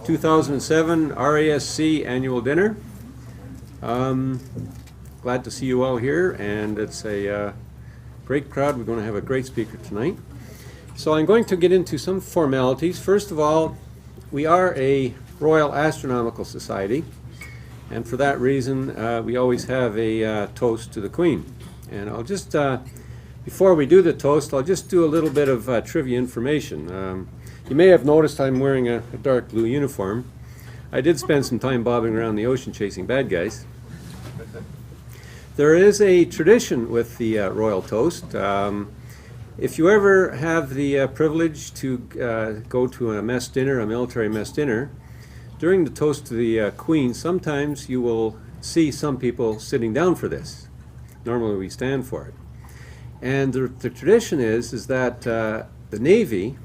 2007 RASC Annual Dinner. Glad to see you all here, and it's a great crowd. We're going to have a great speaker tonight. So I'm going to get into some formalities. First of all, we are a Royal Astronomical Society, and for that reason we always have a toast to the Queen. And I'll just, before we do the toast, I'll just do a little bit of trivia information. You may have noticed I'm wearing a dark blue uniform. I did spend some time bobbing around the ocean chasing bad guys. There is a tradition with the royal toast. If you ever have the privilege to go to a mess dinner, a military mess dinner, during the toast to the Queen, sometimes you will see some people sitting down for this. Normally we stand for it. And the tradition is that the Navy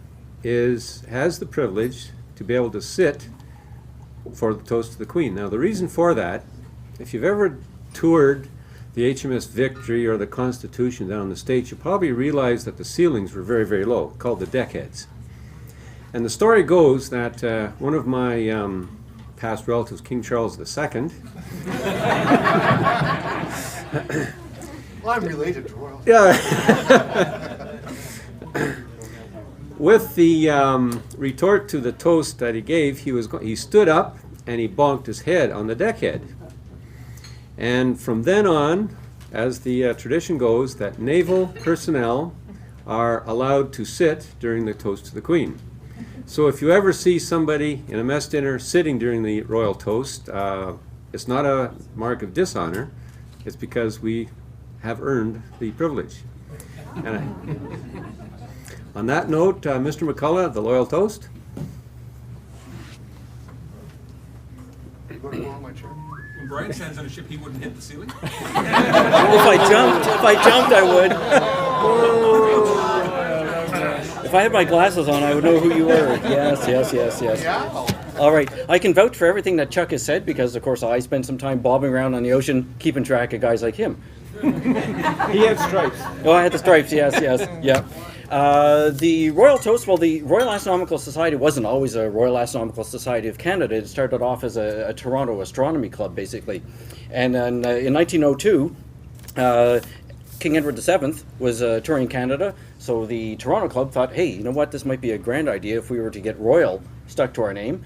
has the privilege to be able to sit for the toast to the Queen. Now the reason for that, if you've ever toured the HMS Victory or the Constitution down in the States, you probably realize that the ceilings were very, very low, called the deckheads. And the story goes that one of my past relatives, King Charles II, well, I'm related to royalty. Yeah. With the retort to the toast that he gave, he stood up and he bonked his head on the deckhead. And from then on, as the tradition goes, that naval personnel are allowed to sit during the toast to the Queen. So if you ever see somebody in a mess dinner sitting during the royal toast, it's not a mark of dishonor. It's because we have earned the privilege. And on that note, Mr. McCullough, the loyal toast. You going to go on my chair? When Brian stands on a ship, he wouldn't hit the ceiling? If I jumped, I would. If I had my glasses on, I would know who you were. Yes. Yeah. All right. I can vouch for everything that Chuck has said because, of course, I spent some time bobbing around on the ocean, keeping track of guys like him. He had stripes. Oh, I had the stripes. Yes. Yeah. The Royal Toast, well, the Royal Astronomical Society wasn't always a Royal Astronomical Society of Canada. It started off as a Toronto Astronomy Club, basically. And then, in 1902, King Edward VII was touring Canada, so the Toronto Club thought, hey, you know what, this might be a grand idea if we were to get Royal stuck to our name,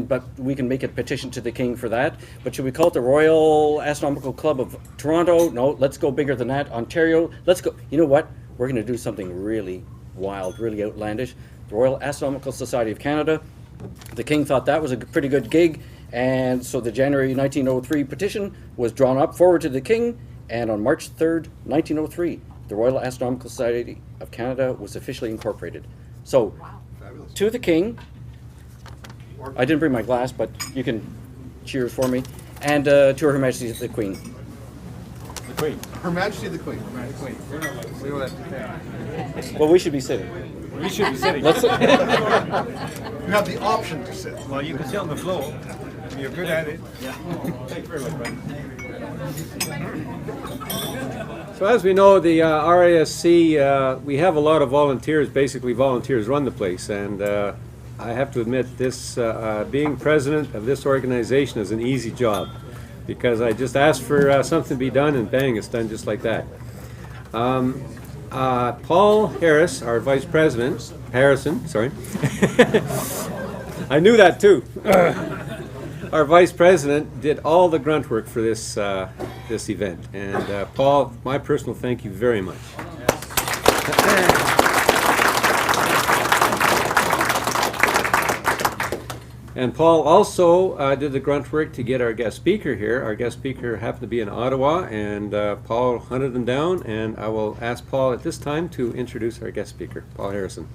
but we can make a petition to the King for that. But should we call it the Royal Astronomical Club of Toronto? No, let's go bigger than that. Ontario, let's go, you know what? We're going to do something really wild, really outlandish. The Royal Astronomical Society of Canada. The King thought that was a pretty good gig, and so the January 1903 petition was drawn up forward to the King, and on March 3rd, 1903, the Royal Astronomical Society of Canada was officially incorporated. So, to the King, I didn't bring my glass, but you can cheers for me, and to Her Majesty the Queen. Queen. Her Majesty the Queen. Well, we should be sitting. We should be sitting. Let's You have the option to sit. Well, you can sit on the floor. You're good at it. Thank you very much, Brian. So as we know, the RASC, we have a lot of volunteers. Basically, volunteers run the place, and I have to admit, this being president of this organization is an easy job, because I just ask for something to be done, and bang, it's done just like that. Paul Harris, our vice president, Harrison, sorry. I knew that too. Our vice president did all the grunt work for this this event, and Paul, my personal thank you very much. And Paul also did the grunt work to get our guest speaker here. Our guest speaker happened to be in Ottawa, and Paul hunted them down, and I will ask Paul at this time to introduce our guest speaker, Paul Harrison.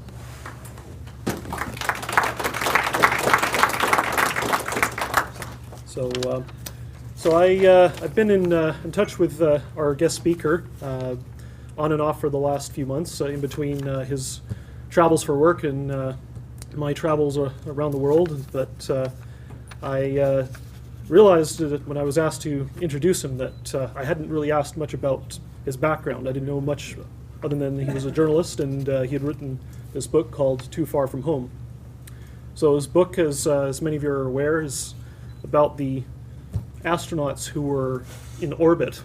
So I've been in touch with our guest speaker on and off for the last few months, in between his travels for work and my travels around the world. But I realized that when I was asked to introduce him that I hadn't really asked much about his background. I didn't know much other than he was a journalist, and he had written this book called Too Far From Home. So his book, as many of you are aware, is about the astronauts who were in orbit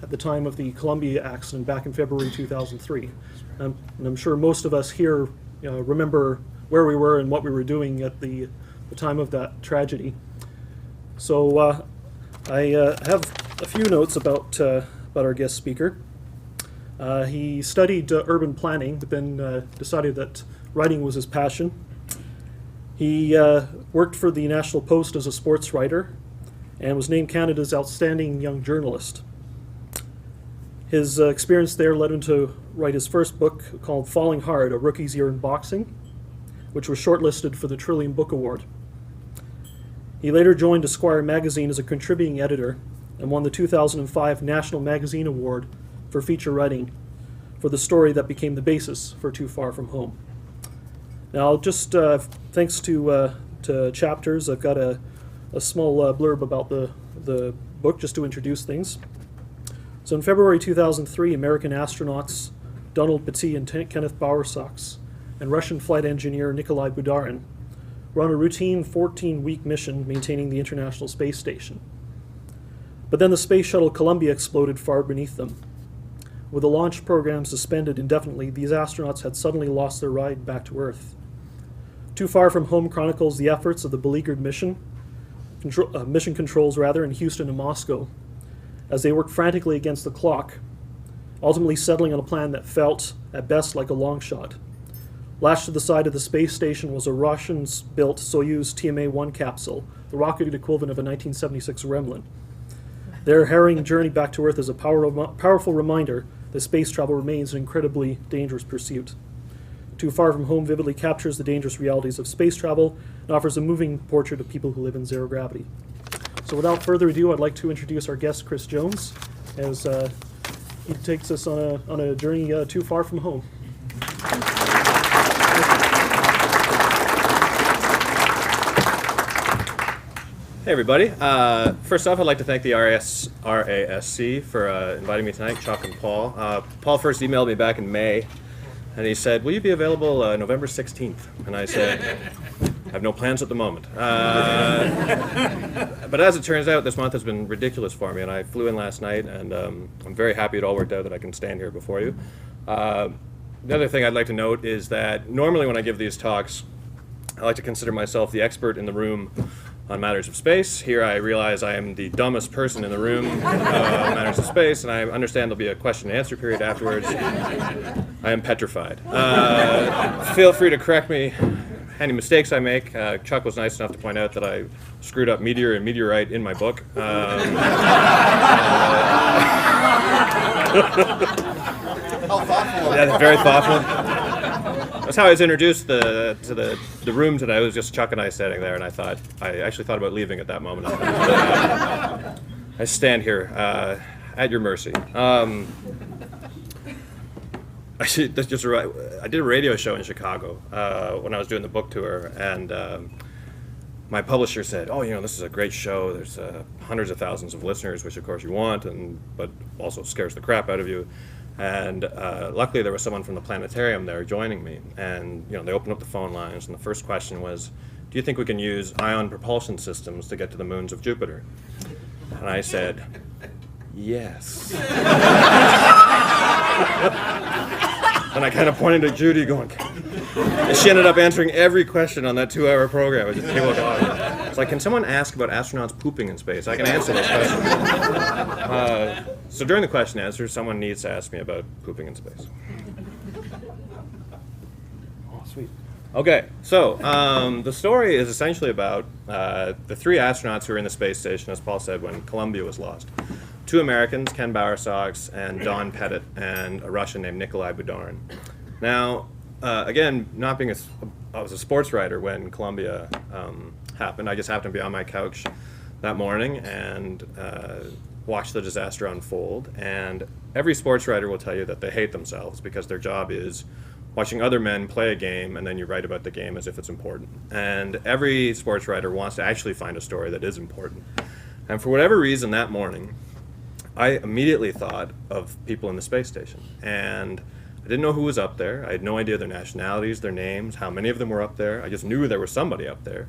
at the time of the Columbia accident back in February 2003. And I'm sure most of us here remember where we were and what we were doing at the time of that tragedy. So I have a few notes about our guest speaker. He studied urban planning, but then decided that writing was his passion. He worked for the National Post as a sports writer and was named Canada's Outstanding Young Journalist. His experience there led him to write his first book called Falling Hard, A Rookie's Year in Boxing, which was shortlisted for the Trillium Book Award. He later joined Esquire magazine as a contributing editor and won the 2005 National Magazine Award for feature writing for the story that became the basis for Too Far From Home. Now, just thanks to chapters, I've got a small blurb about the book just to introduce things. So in February 2003, American astronauts Donald Petit and Kenneth Bowersox and Russian flight engineer Nikolai Budarin were on a routine 14-week mission maintaining the International Space Station. But then the space shuttle Columbia exploded far beneath them. With the launch program suspended indefinitely, these astronauts had suddenly lost their ride back to Earth. Too Far From Home chronicles the efforts of the beleaguered mission controls in Houston and Moscow, as they worked frantically against the clock, ultimately settling on a plan that felt, at best, like a long shot. Lashed to the side of the space station was a Russian-built Soyuz TMA-1 capsule, the rocket equivalent of a 1976 Gremlin. Their harrowing journey back to Earth is a powerful reminder that space travel remains an incredibly dangerous pursuit. Too Far From Home vividly captures the dangerous realities of space travel and offers a moving portrait of people who live in zero gravity. So without further ado, I'd like to introduce our guest, Chris Jones, as he takes us on a journey too far from home. Hey everybody. First off, I'd like to thank the RASC for inviting me tonight, Chuck and Paul. Paul first emailed me back in May, and he said, will you be available November 16th? And I said, I have no plans at the moment. But as it turns out, this month has been ridiculous for me, and I flew in last night, and I'm very happy it all worked out that I can stand here before you. The other thing I'd like to note is that normally when I give these talks, I like to consider myself the expert in the room on matters of space. Here I realize I am the dumbest person in the room on matters of space, and I understand there'll be a question and answer period afterwards. I am petrified. Feel free to correct me any mistakes I make. Chuck was nice enough to point out that I screwed up meteor and meteorite in my book. How thoughtful. Yeah, very thoughtful. That's how I was introduced to the room today. It was just Chuck and I standing there, and I actually thought about leaving at that moment. I stand here at your mercy. I did a radio show in Chicago when I was doing the book tour, and my publisher said, "Oh, this is a great show. There's hundreds of thousands of listeners, which of course you want, but also scares the crap out of you." And luckily there was someone from the planetarium there joining me, and they opened up the phone lines, and the first question was, do you think we can use ion propulsion systems to get to the moons of Jupiter? And I said, yes. And I kind of pointed to Judy going, and she ended up answering every question on that 2-hour program. It just came along. It's like, can someone ask about astronauts pooping in space? I can answer those questions. So during the question and answer, someone needs to ask me about pooping in space. Oh, sweet. Okay, so the story is essentially about the 3 astronauts who were in the space station, as Paul said, when Columbia was lost. 2 Americans, Ken Bowersox and Don Pettit, and a Russian named Nikolai Budarin. Now, again, not being I was a sports writer when Columbia happened. I just happened to be on my couch that morning and watched the disaster unfold. And every sports writer will tell you that they hate themselves because their job is watching other men play a game, and then you write about the game as if it's important. And every sports writer wants to actually find a story that is important. And for whatever reason that morning, I immediately thought of people in the space station. And I didn't know who was up there. I had no idea their nationalities, their names, how many of them were up there. I just knew there was somebody up there.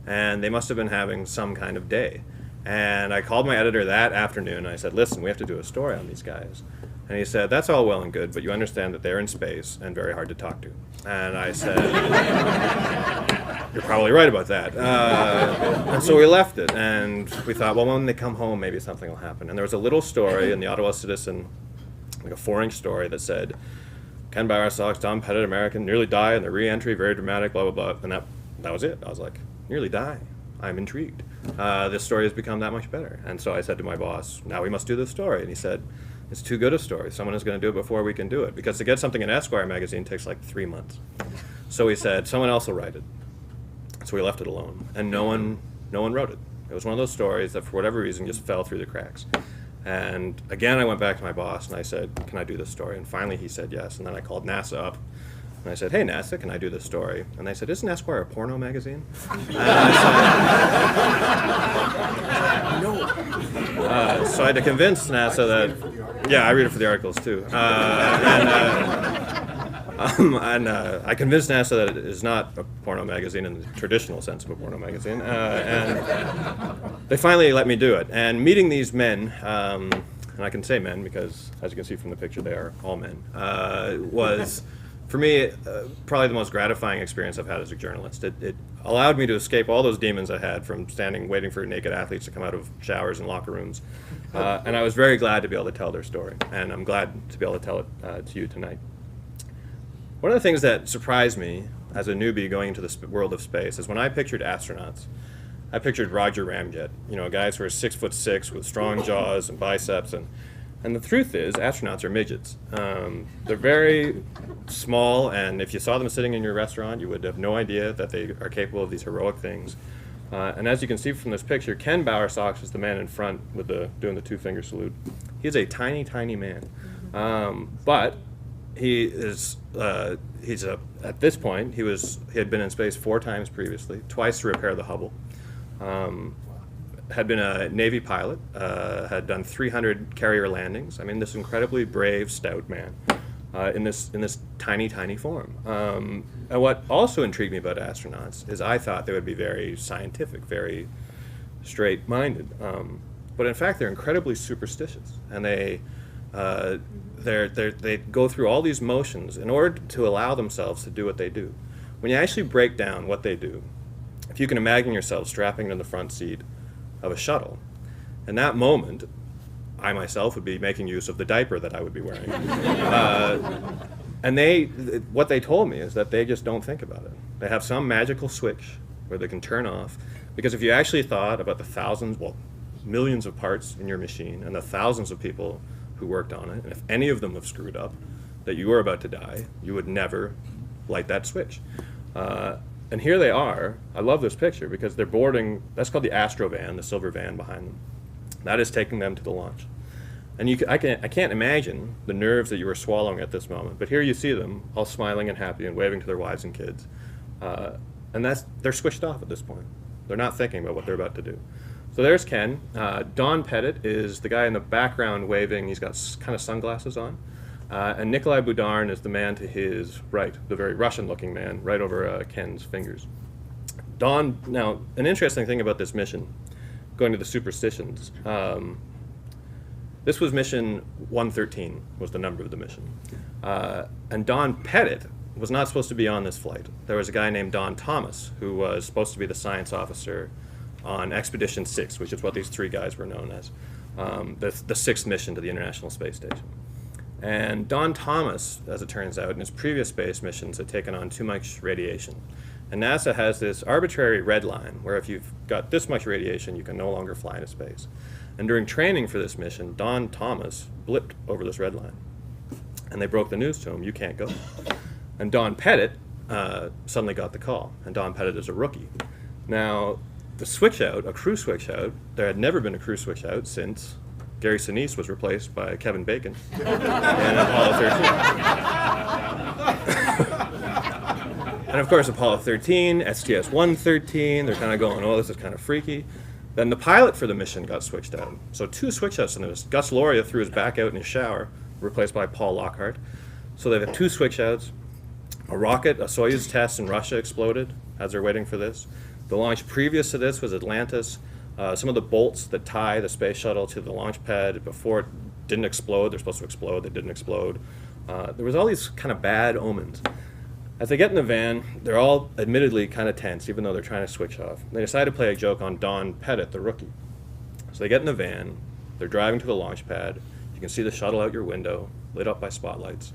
And they must have been having some kind of day. And I called my editor that afternoon, and I said, listen, we have to do a story on these guys. And he said, that's all well and good, but you understand that they're in space and very hard to talk to. And I said, you're probably right about that. And so we left it, and we thought, well, when they come home, maybe something will happen. And there was a little story in the Ottawa Citizen, like a 4-inch story that said, Ken Bowersox, Don Pettit, American, nearly died in the re-entry, very dramatic, blah, blah, blah. And that was it. I was like, nearly die. I'm intrigued. This story has become that much better. And so I said to my boss, now we must do this story. And he said, it's too good a story. Someone is going to do it before we can do it. Because to get something in Esquire magazine takes like 3 months. So he said, someone else will write it. So we left it alone. And no one wrote it. It was one of those stories that for whatever reason just fell through the cracks. And again, I went back to my boss and I said, can I do this story? And finally he said yes. And then I called NASA up. And I said, hey, NASA, can I do this story? And they said, isn't Esquire a porno magazine? And I said, no. So I had to convince NASA that, yeah, I read it for the articles too. I convinced NASA that it is not a porno magazine in the traditional sense of a porno magazine. And they finally let me do it. And meeting these men, and I can say men because, as you can see from the picture, they are all men, was, for me, probably the most gratifying experience I've had as a journalist. It allowed me to escape all those demons I had from standing waiting for naked athletes to come out of showers and locker rooms. And I was very glad to be able to tell their story. And I'm glad to be able to tell it to you tonight. One of the things that surprised me as a newbie going into the world of space is when I pictured astronauts, I pictured Roger Ramjet, guys who are 6'6" with strong jaws and biceps. And the truth is, astronauts are midgets. They're very small, and if you saw them sitting in your restaurant, you would have no idea that they are capable of these heroic things. And as you can see from this picture, Ken Bowersox is the man in front with doing the 2-finger salute. He's a tiny, tiny man. But he is, at this point, he had been in space 4 times previously, twice to repair the Hubble. Had been a Navy pilot, had done 300 carrier landings. I mean, this incredibly brave, stout man in this tiny, tiny form. And what also intrigued me about astronauts is I thought they would be very scientific, very straight-minded. But in fact, they're incredibly superstitious, and they go through all these motions in order to allow themselves to do what they do. When you actually break down what they do, if you can imagine yourself strapping into the front seat of a shuttle, in that moment, I myself would be making use of the diaper that I would be wearing. And what they told me is that they just don't think about it. They have some magical switch where they can turn off, because if you actually thought about the thousands, well, millions of parts in your machine and the thousands of people who worked on it, and if any of them have screwed up, that you were about to die, you would never light that switch. And here they are. I love this picture because they're boarding, that's called the Astro van, the silver van behind them. That is taking them to the launch. And I can't imagine the nerves that you were swallowing at this moment, but here you see them all smiling and happy and waving to their wives and kids. And they're switched off at this point. They're not thinking about what they're about to do. So there's Ken. Don Pettit is the guy in the background waving. He's got kind of sunglasses on. And Nikolai Budarin is the man to his right, the very Russian-looking man, right over Ken's fingers. Now, an interesting thing about this mission, going to the superstitions, this was mission 113, was the number of the mission. And Don Pettit was not supposed to be on this flight. There was a guy named Don Thomas who was supposed to be the science officer on Expedition 6, which is what these 3 guys were known as, the 6th mission to the International Space Station. And Don Thomas, as it turns out, in his previous space missions had taken on too much radiation. And NASA has this arbitrary red line where if you've got this much radiation, you can no longer fly into space. And during training for this mission, Don Thomas blipped over this red line. And they broke the news to him, you can't go. And Don Pettit suddenly got the call. And Don Pettit is a rookie. Now, the switch out, a crew switch out, there had never been a crew switch out since Gary Sinise was replaced by Kevin Bacon in Apollo 13. And of course, Apollo 13, STS-113, they're kind of going, oh, this is kind of freaky. Then the pilot for the mission got switched out. So 2 switch outs in this. Gus Loria threw his back out in his shower, replaced by Paul Lockhart. So they've had 2 switch outs. A rocket, a Soyuz test in Russia exploded as they're waiting for this. The launch previous to this was Atlantis. Some of the bolts that tie the space shuttle to the launch pad before it didn't explode, they're supposed to explode, they didn't explode. There was all these kind of bad omens. As they get in the van, they're all admittedly kind of tense, even though they're trying to switch off. They decide to play a joke on Don Pettit, the rookie. So they get in the van, they're driving to the launch pad. You can see the shuttle out your window, lit up by spotlights.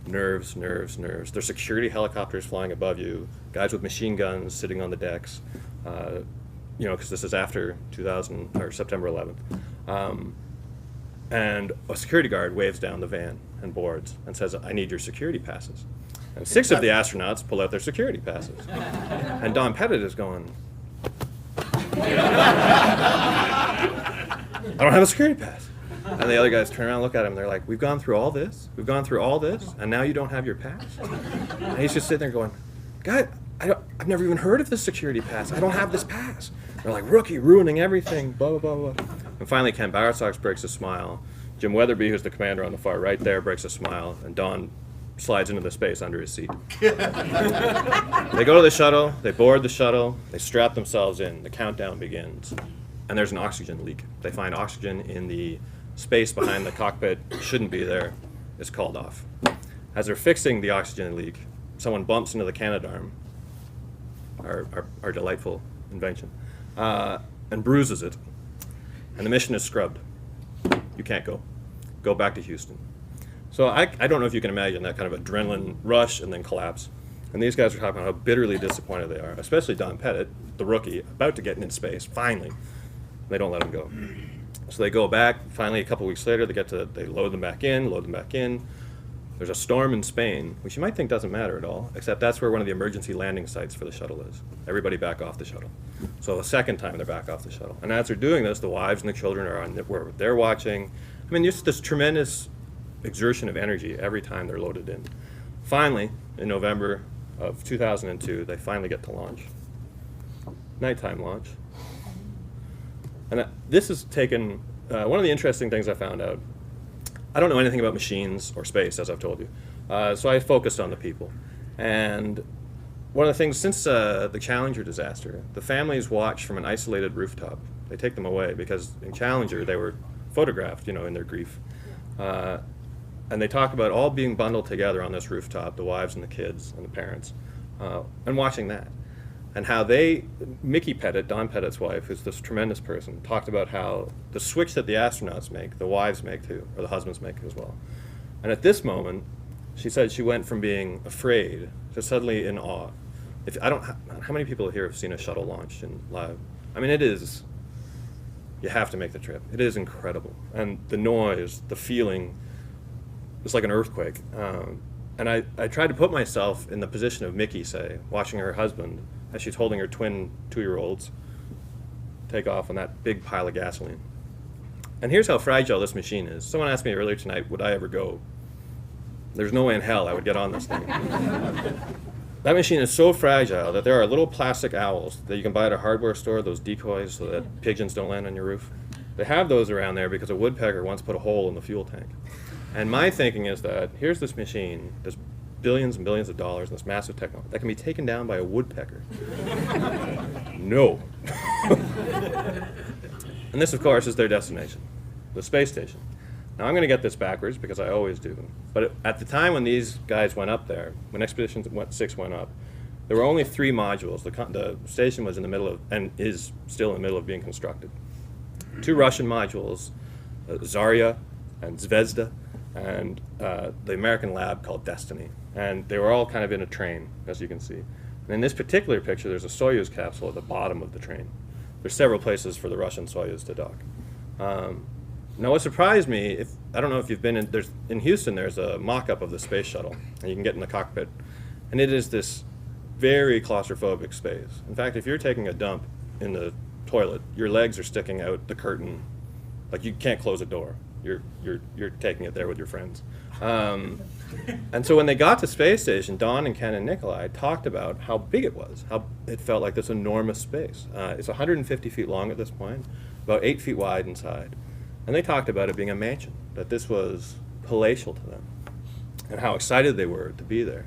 Nerves, nerves, nerves. There's security helicopters flying above you, guys with machine guns sitting on the decks, because this is after September 11th. And a security guard waves down the van and boards and says, "I need your security passes." And 6 of the astronauts pull out their security passes. And Don Pettit is going, "I don't have a security pass." And the other guys turn around and look at him, and they're like, "We've gone through all this, and now you don't have your pass?" And he's just sitting there going, "God, I've never even heard of this security pass. I don't have this pass." They're like, "Rookie, ruining everything, blah, blah, blah, blah." And finally, Ken Bowersox breaks a smile. Jim Weatherby, who's the commander on the far right there, breaks a smile, and Don slides into the space under his seat. They go to the shuttle, they board the shuttle, they strap themselves in, the countdown begins, and there's an oxygen leak. They find oxygen in the space behind the cockpit, shouldn't be there, is called off. As they're fixing the oxygen leak, someone bumps into the Canadarm, our delightful invention, and bruises it, and the mission is scrubbed. You can't go. Go back to Houston. So I don't know if you can imagine that kind of adrenaline rush and then collapse. And these guys are talking about how bitterly disappointed they are, especially Don Pettit, the rookie, about to get into space, finally. They don't let him go. So they go back. Finally, a couple weeks later, they load them back in. There's a storm in Spain, which you might think doesn't matter at all, except that's where one of the emergency landing sites for the shuttle is. Everybody back off the shuttle. So the second time they're back off the shuttle. And as they're doing this, the wives and the children are where they're watching. I mean, just this tremendous exertion of energy every time they're loaded in. Finally, in November of 2002, they finally get to launch. Nighttime launch. And this has taken, one of the interesting things I found out, I don't know anything about machines or space, as I've told you. So I focused on the people. And one of the things, since the Challenger disaster, the families watch from an isolated rooftop. They take them away because in Challenger they were photographed, in their grief. And they talk about all being bundled together on this rooftop, the wives and the kids and the parents, and watching that. And how Mickey Pettit, Don Pettit's wife, who's this tremendous person, talked about how the switch that the astronauts make, the wives make too, or the husbands make as well. And at this moment, she said she went from being afraid to suddenly in awe. How many people here have seen a shuttle launch in live? I mean, you have to make the trip. It is incredible. And the noise, the feeling, it's like an earthquake. And I tried to put myself in the position of Mickey, say, watching her husband as she's holding her twin 2-year-olds take off on that big pile of gasoline. And here's how fragile this machine is. Someone asked me earlier tonight, would I ever go? There's no way in hell I would get on this thing. That machine is so fragile that there are little plastic owls that you can buy at a hardware store, those decoys so that pigeons don't land on your roof. They have those around there because a woodpecker once put a hole in the fuel tank. And my thinking is that here's this machine, there's billions and billions of dollars in this massive technology that can be taken down by a woodpecker. No. And this, of course, is their destination, the space station. Now, I'm going to get this backwards because I always do. But at the time when these guys went up there, when Expedition 6 went up, there were only 3 modules. The station was in the middle of, and is still in the middle of being constructed. 2 Russian modules, Zarya and Zvezda, and the American lab called Destiny. And they were all kind of in a train, as you can see. And in this particular picture, there's a Soyuz capsule at the bottom of the train. There's several places for the Russian Soyuz to dock. Now, what surprised me, I don't know if you've been in Houston, there's a mock-up of the space shuttle, and you can get in the cockpit. And it is this very claustrophobic space. In fact, if you're taking a dump in the toilet, your legs are sticking out the curtain, like you can't close a door. You're taking it there with your friends. And so when they got to space station, Don and Ken and Nikolai talked about how big it was, how it felt like this enormous space. It's 150 feet long at this point, about 8 feet wide inside. And they talked about it being a mansion, that this was palatial to them. and how excited they were to be there,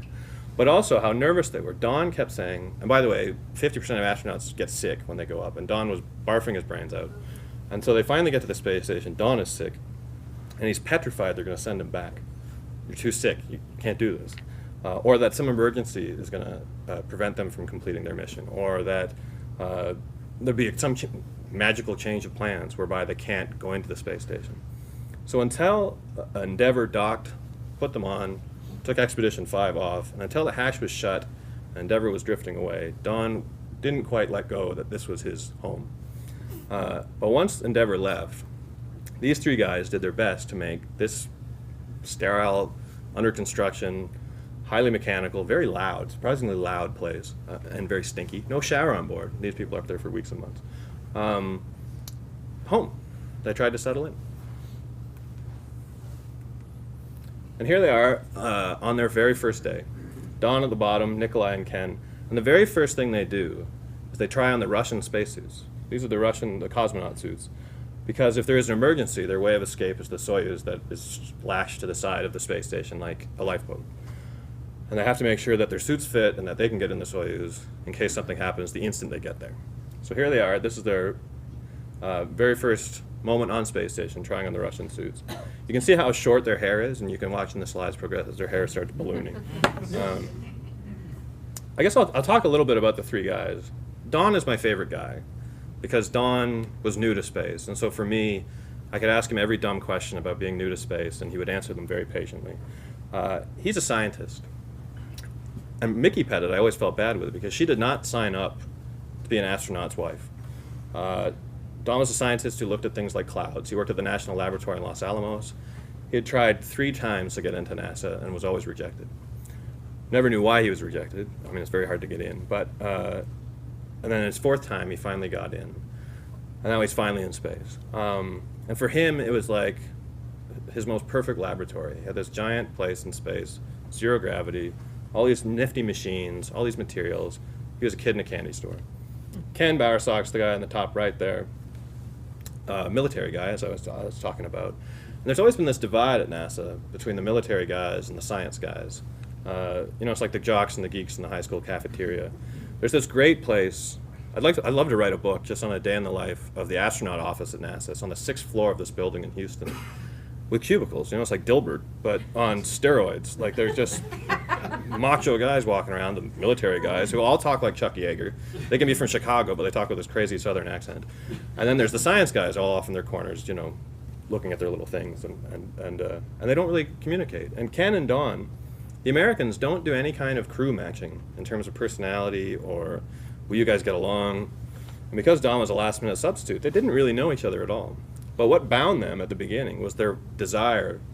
but also how nervous they were. Don kept saying, and by the way, 50% of astronauts get sick when they go up, and Don was barfing his brains out. And so they finally get to the space station. Don is sick, and he's petrified they're going to send him back. You're too sick. You can't do this. Or that some emergency is going to prevent them from completing their mission, or that there'll be some magical change of plans whereby they can't go into the space station. So until Endeavour docked, put them on, took Expedition 5 off, and until the hatch was shut and Endeavour was drifting away, Don didn't quite let go that this was his home. But once Endeavour left, these three guys did their best to make this sterile, under construction, highly mechanical, very loud, surprisingly loud place, and very stinky. No shower on board. These people are up there for weeks and months. Home. They tried to settle in. And here they are on their very first day. Don at the bottom, Nikolai and Ken. And the very first thing they do is they try on the Russian spacesuits. These are the cosmonaut suits. Because if there is an emergency, their way of escape is the Soyuz that is lashed to the side of the space station like a lifeboat. And they have to make sure that their suits fit and that they can get in the Soyuz in case something happens the instant they get there. So here they are. This is their very first moment on space station, trying on the Russian suits. You can see how short their hair is, and you can watch in the slides progress as their hair starts ballooning. I guess I'll talk a little bit about the three guys. Don is my favorite guy because Don was new to space, and so for me, I could ask him every dumb question about being new to space, and he would answer them very patiently. He's a scientist. And Mickey Pettit, I always felt bad with because she did not sign up to be an astronaut's wife. Don was a scientist who looked at things like clouds. He worked at the National Laboratory in Los Alamos. He had tried 3 times to get into NASA and was always rejected. Never knew why he was rejected. I mean, it's very hard to get in. But and then his 4th time, he finally got in. And now he's finally in space. And for him, it was like his most perfect laboratory. He had this giant place in space, 0 gravity, all these nifty machines, all these materials. He was a kid in a candy store. Ken Bowersox, the guy on the top right there, military guy, as I was talking about. And there's always been this divide at NASA between the military guys and the science guys. It's like the jocks and the geeks in the high school cafeteria. There's this great place. I'd love to write a book just on a day in the life of the astronaut office at NASA. It's on the 6th floor of this building in Houston, with cubicles. It's like Dilbert, but on steroids. Like there's just macho guys walking around, the military guys, who all talk like Chuck Yeager. They can be from Chicago, but they talk with this crazy Southern accent. And then there's the science guys all off in their corners, looking at their little things, and they don't really communicate. And Ken and Don, the Americans don't do any kind of crew matching in terms of personality or will you guys get along. And because Don was a last-minute substitute, they didn't really know each other at all. But what bound them at the beginning was their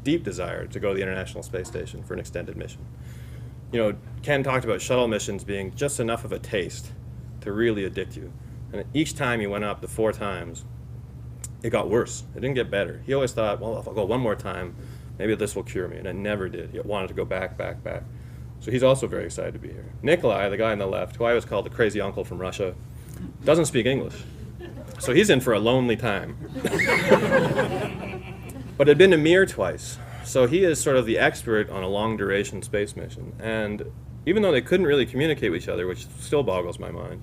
deep desire to go to the International Space Station for an extended mission. Ken talked about shuttle missions being just enough of a taste to really addict you. And each time he went up, the 4 times, it got worse. It didn't get better. He always thought, well, if I'll go one more time, maybe this will cure me. And it never did. He wanted to go back. So he's also very excited to be here. Nikolai, the guy on the left, who I always called the crazy uncle from Russia, doesn't speak English. So he's in for a lonely time. But had been to Mir twice. So he is sort of the expert on a long-duration space mission. And even though they couldn't really communicate with each other, which still boggles my mind,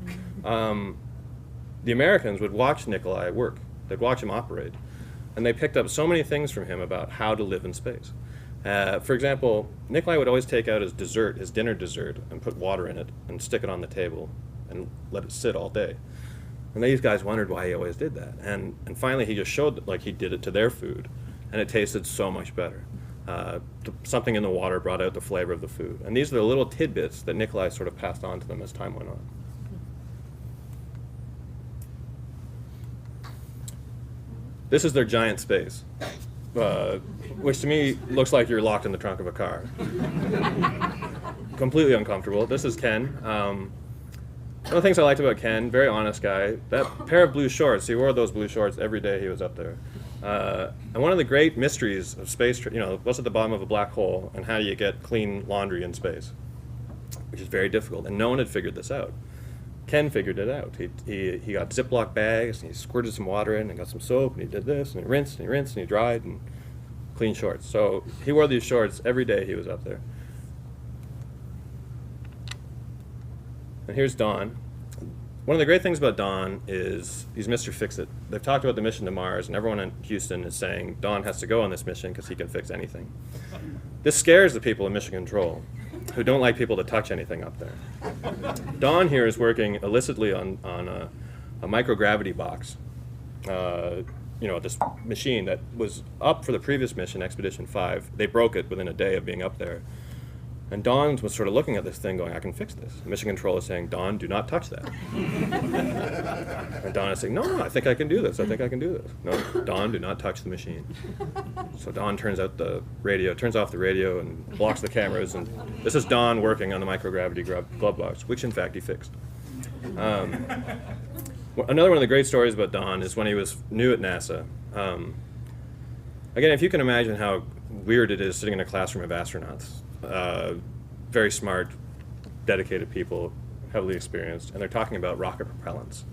the Americans would watch Nikolai work. They'd watch him operate. And they picked up so many things from him about how to live in space. For example, Nikolai would always take out his dinner dessert, and put water in it and stick it on the table and let it sit all day. And these guys wondered why he always did that. And finally he just showed that he did it to their food, and it tasted so much better. Something in the water brought out the flavor of the food. And these are the little tidbits that Nikolai sort of passed on to them as time went on. This is their giant space, which to me looks like you're locked in the trunk of a car. Completely uncomfortable. This is Ken. One of the things I liked about Ken, very honest guy, that pair of blue shorts, he wore those blue shorts every day he was up there. And one of the great mysteries of space, what's at the bottom of a black hole, and how do you get clean laundry in space, which is very difficult, and no one had figured this out. Ken figured it out. He got Ziploc bags, and he squirted some water in, and got some soap, and he did this, and he rinsed, and he dried, and clean shorts. So he wore these shorts every day he was up there. And here's Don. One of the great things about Don is he's Mr. Fix-It. They've talked about the mission to Mars, and everyone in Houston is saying Don has to go on this mission because he can fix anything. This scares the people in Mission Control, who don't like people to touch anything up there. Don here is working illicitly on a microgravity box. This machine that was up for the previous mission, Expedition 5. They broke it within a day of being up there. And Don was sort of looking at this thing going, I can fix this. Mission Control is saying, Don, do not touch that. And Don is saying, no, I think I can do this. I think I can do this. No, Don, do not touch the machine. So Don turns off the radio and blocks the cameras. And this is Don working on the microgravity glove box, which in fact he fixed. Another one of the great stories about Don is when he was new at NASA. Again, if you can imagine how weird it is sitting in a classroom of astronauts, very smart, dedicated people, heavily experienced, and they're talking about rocket propellants.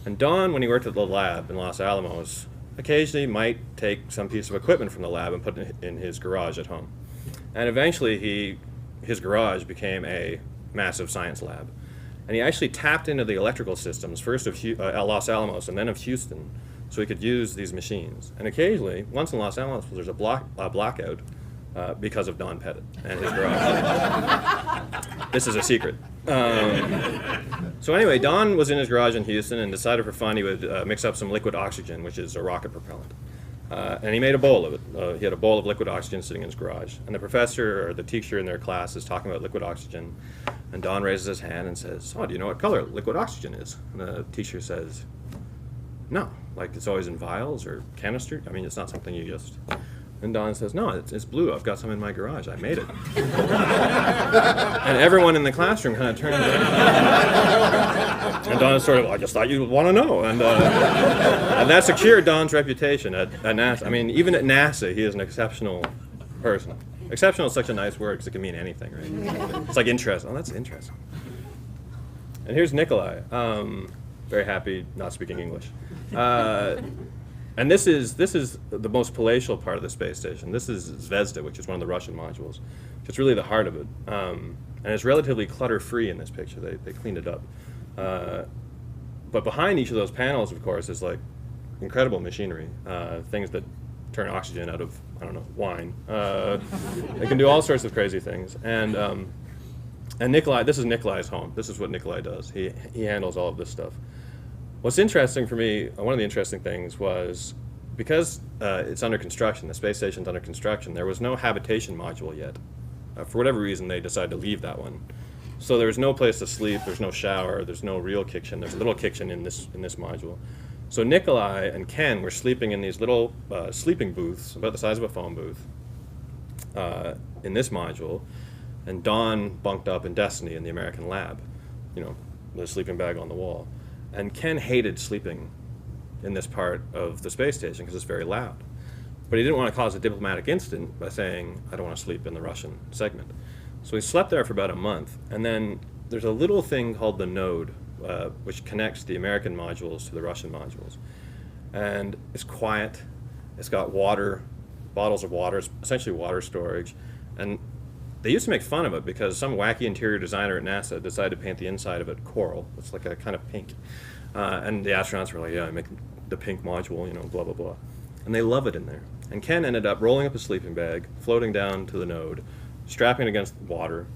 And Don, when he worked at the lab in Los Alamos, occasionally might take some piece of equipment from the lab and put it in his garage at home. And eventually his garage became a massive science lab. And he actually tapped into the electrical systems, first of Los Alamos and then of Houston, so he could use these machines. And occasionally, once in Los Alamos, there's a blackout because of Don Pettit and his garage. This is a secret. So anyway, Don was in his garage in Houston and decided for fun he would mix up some liquid oxygen, which is a rocket propellant. And he made a bowl of it. He had a bowl of liquid oxygen sitting in his garage. And the professor or the teacher in their class is talking about liquid oxygen. And Don raises his hand and says, oh, do you know what color liquid oxygen is? And the teacher says, no, like it's always in vials or canister. I mean, it's not something you just... And Don says, no, it's blue. I've got some in my garage. I made it. And everyone in the classroom kind of turns around. And Don is sort of, I just thought you'd want to know. And that secured Don's reputation at NASA. I mean, even at NASA, he is an exceptional person. Exceptional is such a nice word because it can mean anything, right? It's like interesting. Oh, that's interesting. And here's Nikolai. Very happy, not speaking English. And this is the most palatial part of the space station. This is Zvezda, which is one of the Russian modules. It's really the heart of it. And it's relatively clutter-free in this picture. They cleaned it up. But behind each of those panels, of course, is like incredible machinery, things that turn oxygen out of, I don't know, wine. They can do all sorts of crazy things. And Nikolai, this is Nikolai's home. This is what Nikolai does. He handles all of this stuff. What's interesting for me, one of the interesting things was, because it's under construction, the space station's under construction, there was no habitation module yet. For whatever reason, they decided to leave that one. So there was no place to sleep, there's no shower, there's no real kitchen, there's a little kitchen in this module. So Nikolai and Ken were sleeping in these little sleeping booths, about the size of a phone booth, in this module, and Don bunked up in Destiny in the American lab, the sleeping bag on the wall. And Ken hated sleeping in this part of the space station because it's very loud. But he didn't want to cause a diplomatic incident by saying, I don't want to sleep in the Russian segment. So he slept there for about a month. And then there's a little thing called the node, which connects the American modules to the Russian modules. And it's quiet. It's got water, bottles of water, essentially water storage. And they used to make fun of it because some wacky interior designer at NASA decided to paint the inside of it coral. It's like a kind of pink. And the astronauts were like, yeah, make the pink module, blah, blah, blah. And they love it in there. And Ken ended up rolling up his sleeping bag, floating down to the node, strapping it against water,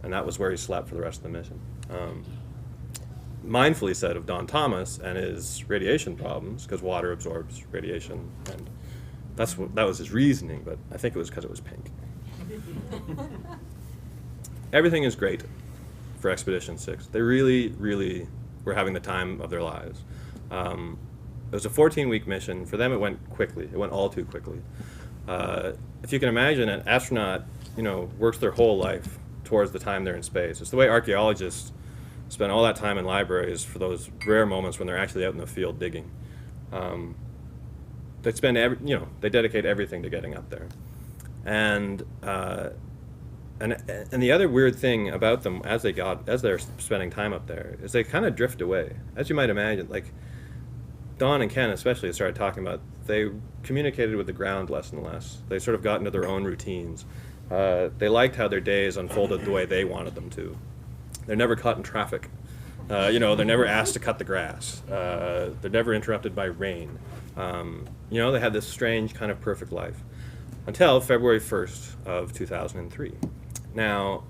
and that was where he slept for the rest of the mission. Mindfully said of Don Thomas and his radiation problems, because water absorbs radiation, and that was his reasoning, but I think it was because it was pink. Everything is great for Expedition 6. They really, really were having the time of their lives. It was a 14-week mission. For them, it went quickly. It went all too quickly. If you can imagine, an astronaut, works their whole life towards the time they're in space. It's the way archaeologists spend all that time in libraries for those rare moments when they're actually out in the field digging. They spend they dedicate everything to getting up there. And the other weird thing about them as they're spending time up there is they kind of drift away. As you might imagine, like Don and Ken especially started talking about, they communicated with the ground less and less. They sort of got into their own routines. They liked how their days unfolded the way they wanted them to. They're never caught in traffic. They're never asked to cut the grass. They're never interrupted by rain. They had this strange kind of perfect life until February 1st of 2003. Now,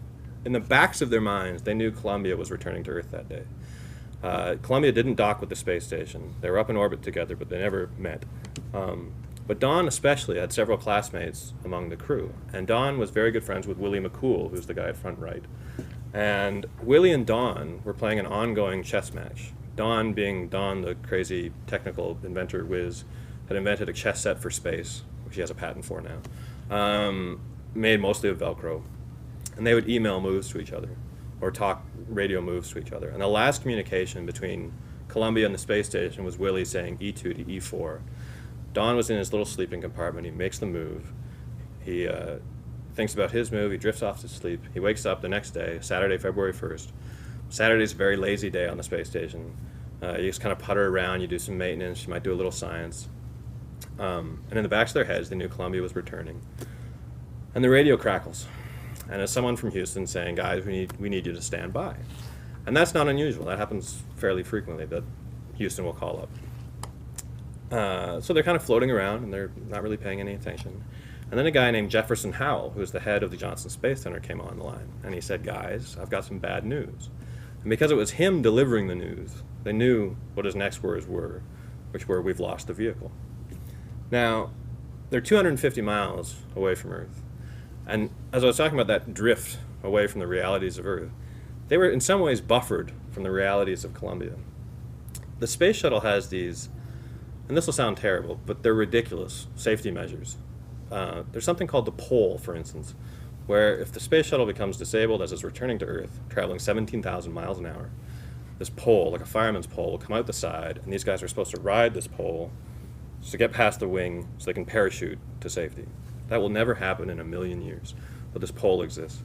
in the backs of their minds, they knew Columbia was returning to Earth that day. Columbia didn't dock with the space station. They were up in orbit together, but they never met. But Don especially had several classmates among the crew. And Don was very good friends with Willie McCool, who's the guy at front right. And Willie and Don were playing an ongoing chess match. Don, being Don, the crazy technical inventor whiz, had invented a chess set for space, which he has a patent for now, made mostly of Velcro. And they would email moves to each other, or talk radio moves to each other. And the last communication between Columbia and the space station was Willie saying E2 to E4. Don was in his little sleeping compartment. He makes the move. He thinks about his move. He drifts off to sleep. He wakes up the next day, Saturday, February 1st. Saturday's a very lazy day on the space station. You just kind of putter around. You do some maintenance. You might do a little science. And in the backs of their heads, they knew Columbia was returning. And the radio crackles. And it's someone from Houston saying, guys, we need you to stand by. And that's not unusual. That happens fairly frequently, that Houston will call up. So they're kind of floating around, and they're not really paying any attention. And then a guy named Jefferson Howell, who's the head of the Johnson Space Center, came on the line. And he said, guys, I've got some bad news. And because it was him delivering the news, they knew what his next words were, which were, we've lost the vehicle. Now, they're 250 miles away from Earth. And as I was talking about that drift away from the realities of Earth, they were in some ways buffered from the realities of Columbia. The space shuttle has these, and this will sound terrible, but they're ridiculous safety measures. There's something called the pole, for instance, where if the space shuttle becomes disabled as it's returning to Earth, traveling 17,000 miles an hour, this pole, like a fireman's pole, will come out the side, and these guys are supposed to ride this pole to get past the wing so they can parachute to safety. That will never happen in a million years, but this pole exists.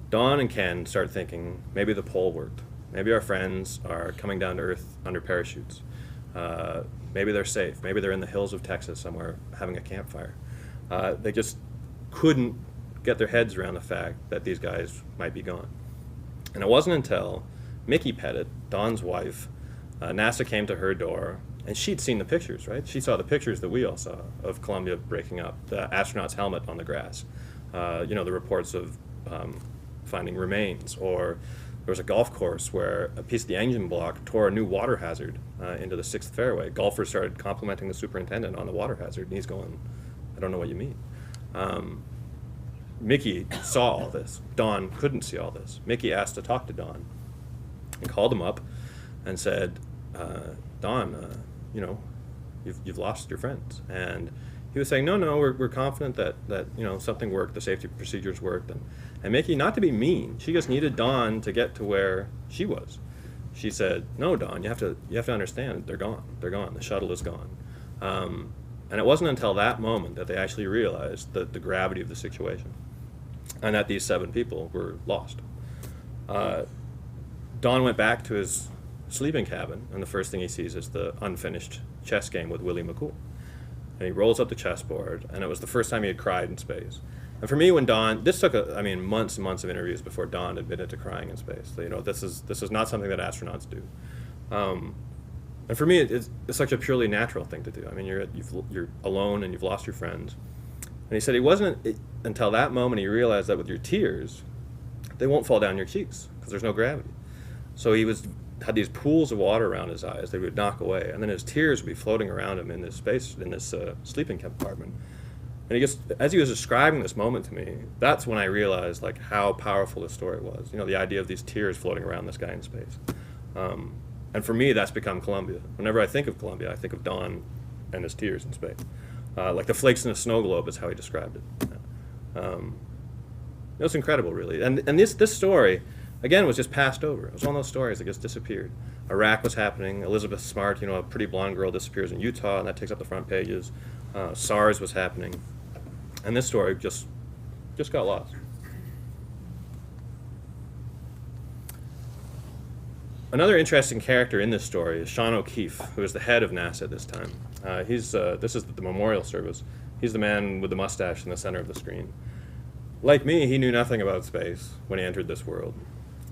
Don and Ken start thinking, maybe the pole worked. Maybe our friends are coming down to Earth under parachutes. Maybe they're safe. Maybe they're in the hills of Texas somewhere having a campfire. They just couldn't get their heads around the fact that these guys might be gone. And it wasn't until Mickey Pettit, Don's wife, NASA came to her door, and she'd seen the pictures, right? She saw the pictures that we all saw of Columbia breaking up, the astronaut's helmet on the grass, the reports of finding remains, or there was a golf course where a piece of the engine block tore a new water hazard into the 6th fairway. Golfers started complimenting the superintendent on the water hazard, and he's going, I don't know what you mean. Mickey saw all this. Don couldn't see all this. Mickey asked to talk to Don and called him up and said, Don, you've lost your friends. And he was saying, no, we're confident that something worked, the safety procedures worked. And Mickey, not to be mean, she just needed Don to get to where she was. She said, no, Don, you have to understand, they're gone. They're gone. The shuttle is gone. And it wasn't until that moment that they actually realized the gravity of the situation and that these 7 people were lost. Don went back to his sleeping cabin, and the first thing he sees is the unfinished chess game with Willie McCool. And he rolls up the chessboard, and it was the first time he had cried in space. And for me, when Don, this took months and months of interviews before Don admitted to crying in space. So, this is not something that astronauts do. And for me, it's such a purely natural thing to do. I mean, you're alone and you've lost your friends. And he said it wasn't until that moment he realized that with your tears, they won't fall down your cheeks because there's no gravity. So he had these pools of water around his eyes that would knock away, and then his tears would be floating around him in this sleeping compartment. And as he was describing this moment to me, that's when I realized how powerful this story was. The idea of these tears floating around this guy in space. And for me, that's become Columbia. Whenever I think of Columbia, I think of Don and his tears in space. Like the flakes in a snow globe is how he described it. It was incredible, really. And this story, again, was just passed over. It was one of those stories that just disappeared. Iraq was happening. Elizabeth Smart, a pretty blonde girl, disappears in Utah, and that takes up the front pages. SARS was happening. And this story just got lost. Another interesting character in this story is Sean O'Keefe, who is the head of NASA at this time. This is the memorial service. He's the man with the mustache in the center of the screen. Like me, he knew nothing about space when he entered this world.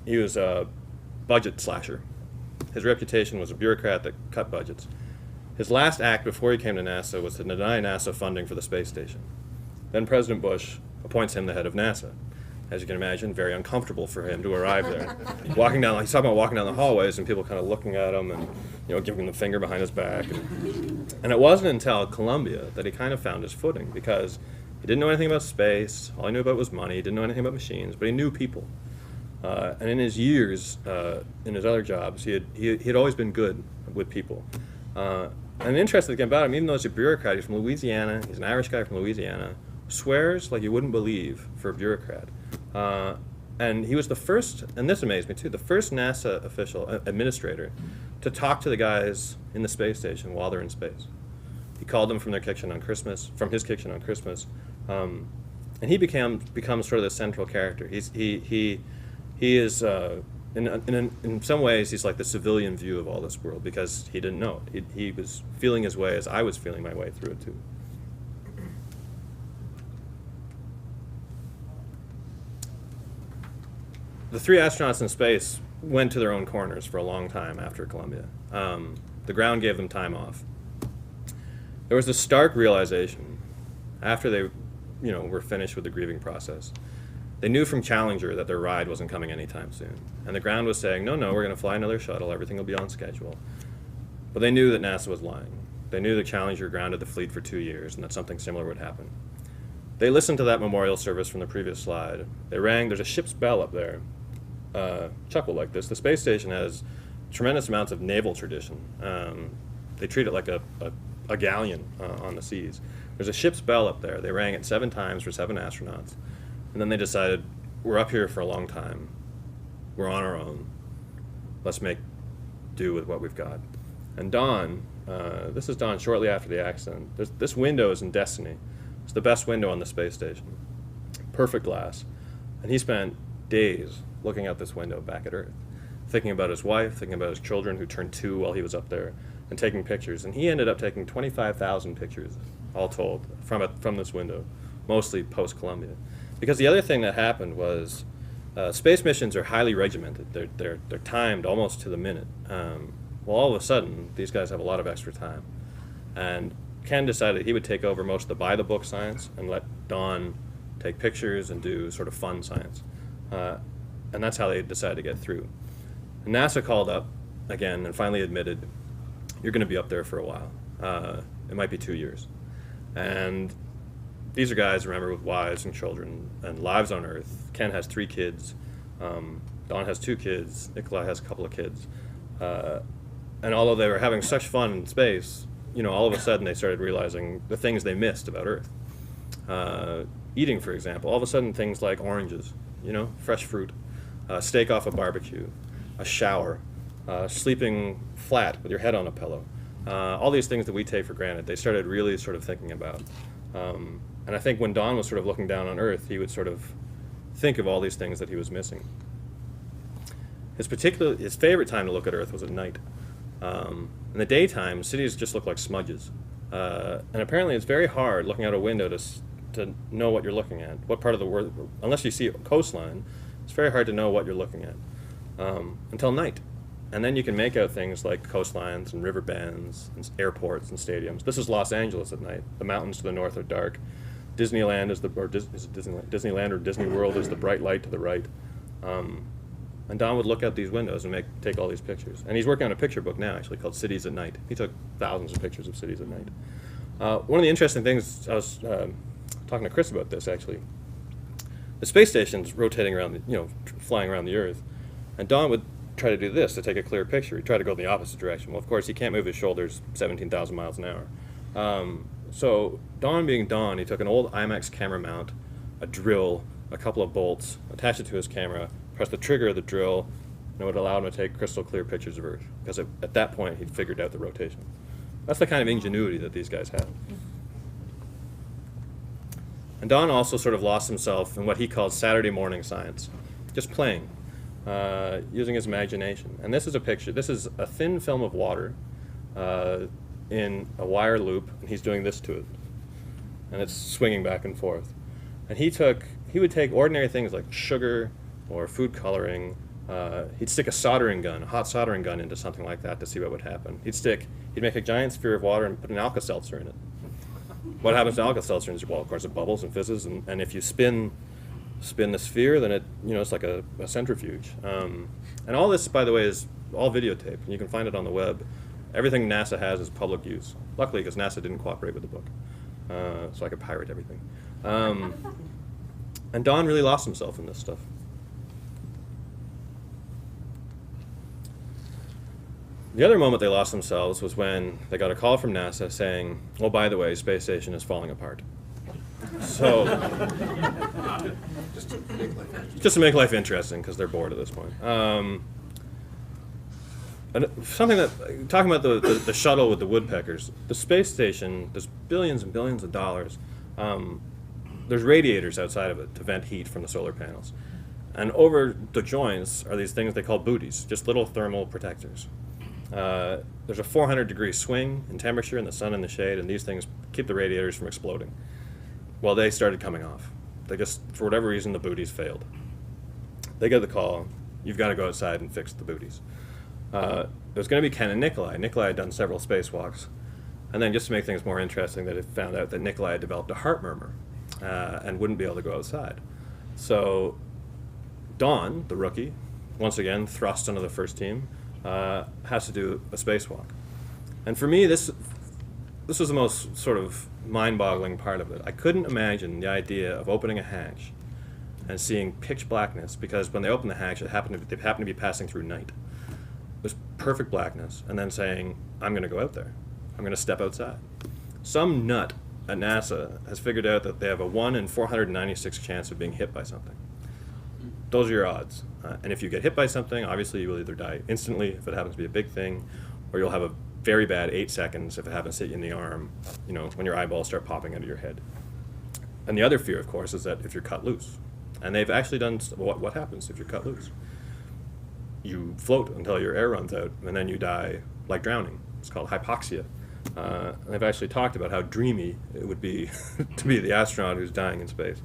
He was a budget slasher. His reputation was a bureaucrat that cut budgets. His last act before he came to NASA was to deny NASA funding for the space station. Then President Bush appoints him the head of NASA. As you can imagine, very uncomfortable for him to arrive there. He's talking about walking down the hallways and people kind of looking at him and giving him the finger behind his back. And it wasn't until Columbia that he kind of found his footing, because he didn't know anything about space. All he knew about was money. He didn't know anything about machines, but he knew people. And in his years, in his other jobs, he had always been good with people. And the interesting thing about him, even though he's a bureaucrat, he's from Louisiana, he's an Irish guy from Louisiana, swears like you wouldn't believe for a bureaucrat. And he was the first, and this amazed me too, the first NASA official, administrator, to talk to the guys in the space station while they're in space. He called them from his kitchen on Christmas, and he becomes sort of the central character. He is in some ways he's like the civilian view of all this world, because he didn't know it. He was feeling his way as I was feeling my way through it too. The three astronauts in space went to their own corners for a long time after Columbia. The ground gave them time off. There was a stark realization after they, were finished with the grieving process. They knew from Challenger that their ride wasn't coming anytime soon. And the ground was saying, no, we're going to fly another shuttle, everything will be on schedule. But they knew that NASA was lying. They knew that Challenger grounded the fleet for 2 years and that something similar would happen. They listened to that memorial service from the previous slide. There's a ship's bell up there. Chuckle like this. The space station has tremendous amounts of naval tradition. They treat it like a galleon on the seas. There's a ship's bell up there. They rang it 7 times for 7 astronauts. And then they decided, we're up here for a long time. We're on our own. Let's make do with what we've got. And Don, this is Don shortly after the accident. This window is in Destiny. It's the best window on the space station. Perfect glass. And he spent days looking out this window back at Earth, thinking about his wife, thinking about his children who turned 2 while he was up there, and taking pictures. And he ended up taking 25,000 pictures, all told, from this window, mostly post-Columbia. Because the other thing that happened was space missions are highly regimented. They're timed almost to the minute. Well, all of a sudden, these guys have a lot of extra time. And Ken decided he would take over most of the by-the-book science and let Don take pictures and do sort of fun science. And that's how they decided to get through. And NASA called up again and finally admitted, you're going to be up there for a while. It might be 2 years. And these are guys, remember, with wives and children and lives on Earth. Ken has 3 kids. Don has 2 kids. Nikolai has a couple of kids. And although they were having such fun in space, all of a sudden they started realizing the things they missed about Earth. Eating, for example, all of a sudden things like oranges, fresh fruit, steak off a barbecue, a shower, sleeping flat with your head on a pillow. All these things that we take for granted, they started really sort of thinking about. And I think when Don was sort of looking down on Earth, he would sort of think of all these things that he was missing. His favorite time to look at Earth was at night. In the daytime, cities just look like smudges. And apparently it's very hard looking out a window to know what you're looking at, what part of the world, unless you see a coastline, it's very hard to know what you're looking at until night. And then you can make out things like coastlines and river bends and airports and stadiums. This is Los Angeles at night. The mountains to the north are dark. Disneyland is Disneyland or Disney World is the bright light to the right. And Don would look out these windows and take all these pictures. And he's working on a picture book now, actually, called Cities at Night. He took thousands of pictures of cities at night. One of the interesting things, I was talking to Chris about this, actually. The space station's rotating around, flying around the Earth. And Don would try to do this to take a clear picture. He'd try to go in the opposite direction. Well, of course, he can't move his shoulders 17,000 miles an hour. So Don being Don, he took an old IMAX camera mount, a drill, a couple of bolts, attached it to his camera, pressed the trigger of the drill, and it would allow him to take crystal clear pictures of Earth. Because at that point, he'd figured out the rotation. That's the kind of ingenuity that these guys had. And Don also sort of lost himself in what he called Saturday morning science, just playing. using his imagination. And this is a picture. This is a thin film of water in a wire loop, and he's doing this to it. And it's swinging back and forth. And he would take ordinary things like sugar or food coloring. He'd stick a hot soldering gun into something like that to see what would happen. He'd make a giant sphere of water and put an Alka-Seltzer in it. What happens to Alka-Seltzer is, well, of course, it bubbles and fizzes, and if you spin the sphere, then it's like a centrifuge. And all this, by the way, is all videotaped, and you can find it on the web. Everything NASA has is public use. Luckily, because NASA didn't cooperate with the book, so I could pirate everything. And Don really lost himself in this stuff. The other moment they lost themselves was when they got a call from NASA saying, "Oh, by the way, space station is falling apart." So, just to make life interesting, because they're bored at this point. And talking about the shuttle with the woodpeckers, the space station, there's billions and billions of dollars. There's radiators outside of it to vent heat from the solar panels. And over the joints are these things they call booties, just little thermal protectors. There's a 400-degree swing in temperature in the sun and the shade, and these things keep the radiators from exploding. Well, they started coming off. They just, for whatever reason, the booties failed. They get the call, you've got to go outside and fix the booties. It was going to be Ken and Nikolai. Nikolai had done several spacewalks. And then just to make things more interesting, they found out that Nikolai had developed a heart murmur and wouldn't be able to go outside. So Don, the rookie, once again thrust into the first team, has to do a spacewalk. And for me, this was the most sort of mind-boggling part of it. I couldn't imagine the idea of opening a hatch and seeing pitch blackness, because when they opened the hatch, they happened to be passing through night. It was perfect blackness, and then saying, I'm going to go out there. I'm going to step outside. Some nut at NASA has figured out that they have a 1 in 496 chance of being hit by something. Those are your odds. And if you get hit by something, obviously you will either die instantly if it happens to be a big thing, or you'll have a very bad 8 seconds if it happens to hit you in the arm, when your eyeballs start popping out of your head. And the other fear, of course, is that if you're cut loose. And they've actually done, what happens if you're cut loose? You float until your air runs out, and then you die like drowning. It's called hypoxia. And they've actually talked about how dreamy it would be to be the astronaut who's dying in space.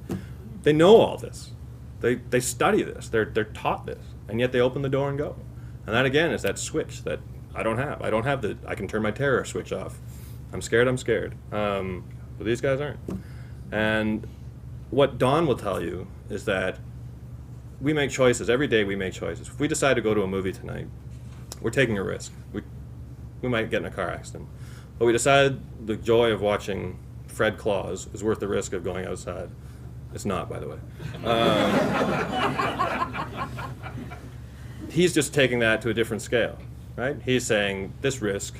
They know all this. They study this. They're taught this, and yet they open the door and go. And that again is that switch that I don't have. I can turn my terror switch off. I'm scared. But these guys aren't. And what Don will tell you is that we make choices. Every day we make choices. If we decide to go to a movie tonight, we're taking a risk. We might get in a car accident. But we decide the joy of watching Fred Claus is worth the risk of going outside. It's not, by the way. He's just taking that to a different scale, right? He's saying this risk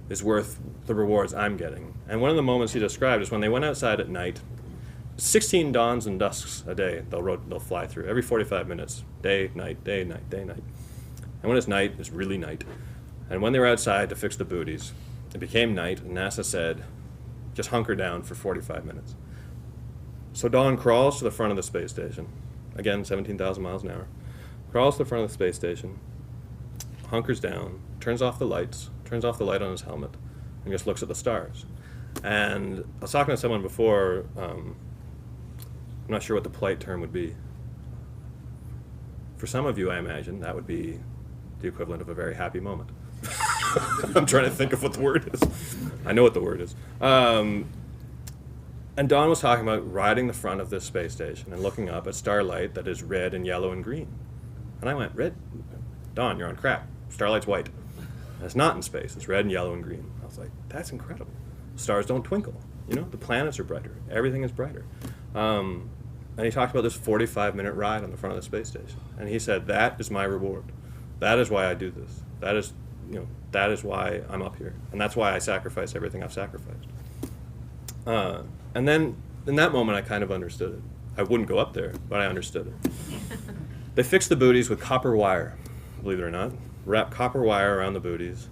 is worth the rewards I'm getting. And one of the moments he described is when they went outside at night. 16 dawns and dusks a day they'll fly through, every 45 minutes, day, night, day, night, day, night. And when it's night, it's really night. And when they were outside to fix the booties, it became night, and NASA said, just hunker down for 45 minutes. So Don crawls to the front of the space station, again, 17,000 miles an hour, crawls to the front of the space station, hunkers down, turns off the lights, turns off the light on his helmet, and just looks at the stars. And I was talking to someone before, I'm not sure what the polite term would be. For some of you, I imagine, that would be the equivalent of a very happy moment. I'm trying to think of what the word is. I know what the word is. And Don was talking about riding the front of this space station and looking up at starlight that is red and yellow and green. And I went, red? Don, you're on crack. Starlight's white. And it's not in space. It's red and yellow and green. I was like, that's incredible. Stars don't twinkle. The planets are brighter. Everything is brighter. And he talked about this 45-minute ride on the front of the space station. And he said, that is my reward. That is why I do this. That is why I'm up here. And that's why I sacrifice everything I've sacrificed. And then, in that moment, I kind of understood it. I wouldn't go up there, but I understood it. They fixed the booties with copper wire, believe it or not. Wrap copper wire around the booties.